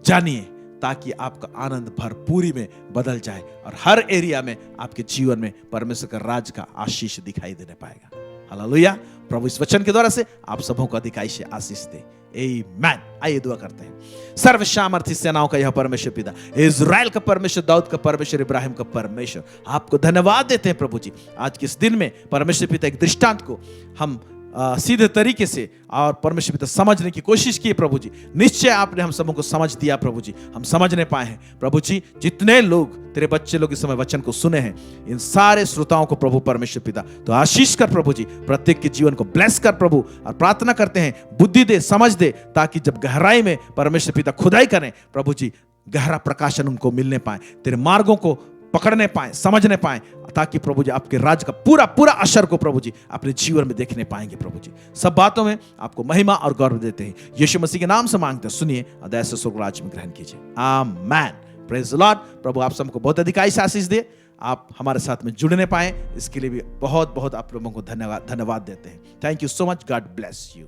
जानिए, ताकि आपका आनंद भरपूरी में बदल जाए और हर एरिया में आपके जीवन में परमेश्वर का राज्य का आशीष दिखाई देने पाएगा। हालेलुया। प्रभु इस वचन के द्वारा से आप सबों को अधिकाई से आशीष दे। आमीन। आइए दुआ करते हैं। सर्वसामर्थी सेनाओं का यह परमेश्वर पिता, इज़राइल का परमेश्वर, दाऊद का परमेश्वर, इब्राहिम का परमेश्वर, आपको धन्यवाद देते हैं प्रभु जी। आज के इस दिन में परमेश्वर पिता एक दृष्टांत को हम सीधे तरीके से और परमेश्वर पिता समझने की कोशिश की प्रभु जी। निश्चय आपने हम सबों को समझ दिया प्रभु जी, हम समझने पाए हैं प्रभु जी। जितने लोग तेरे बच्चे लोग इस समय वचन को सुने हैं, इन सारे श्रोताओं को प्रभु परमेश्वर पिता तो आशीष कर प्रभु जी, प्रत्येक के जीवन को ब्लेस कर प्रभु। और प्रार्थना करते हैं बुद्धि दे, समझ दे, ताकि जब गहराई में परमेश्वर पिता खुदाई करें प्रभु जी, गहरा प्रकाशन उनको मिलने पाए, तेरे मार्गों को पकड़ने पाए, समझने पाए, ताकि प्रभु जी आपके राज्य का पूरा पूरा असर को प्रभु जी अपने जीवन में देखने पाएंगे प्रभु जी। सब बातों में आपको महिमा और गौरव देते हैं, यीशु मसीह के नाम से मांगते हैं, सुनिए अदय से स्वर्ग राज्य में ग्रहण कीजिए, आमेन। Praise the lord. प्रभु आप सबको बहुत अधिकाई से आशीष दे, आप हमारे साथ में जुड़ने पाए इसके लिए भी बहुत बहुत आप लोगों को धन्यवाद देते हैं। Thank you so much, God bless you.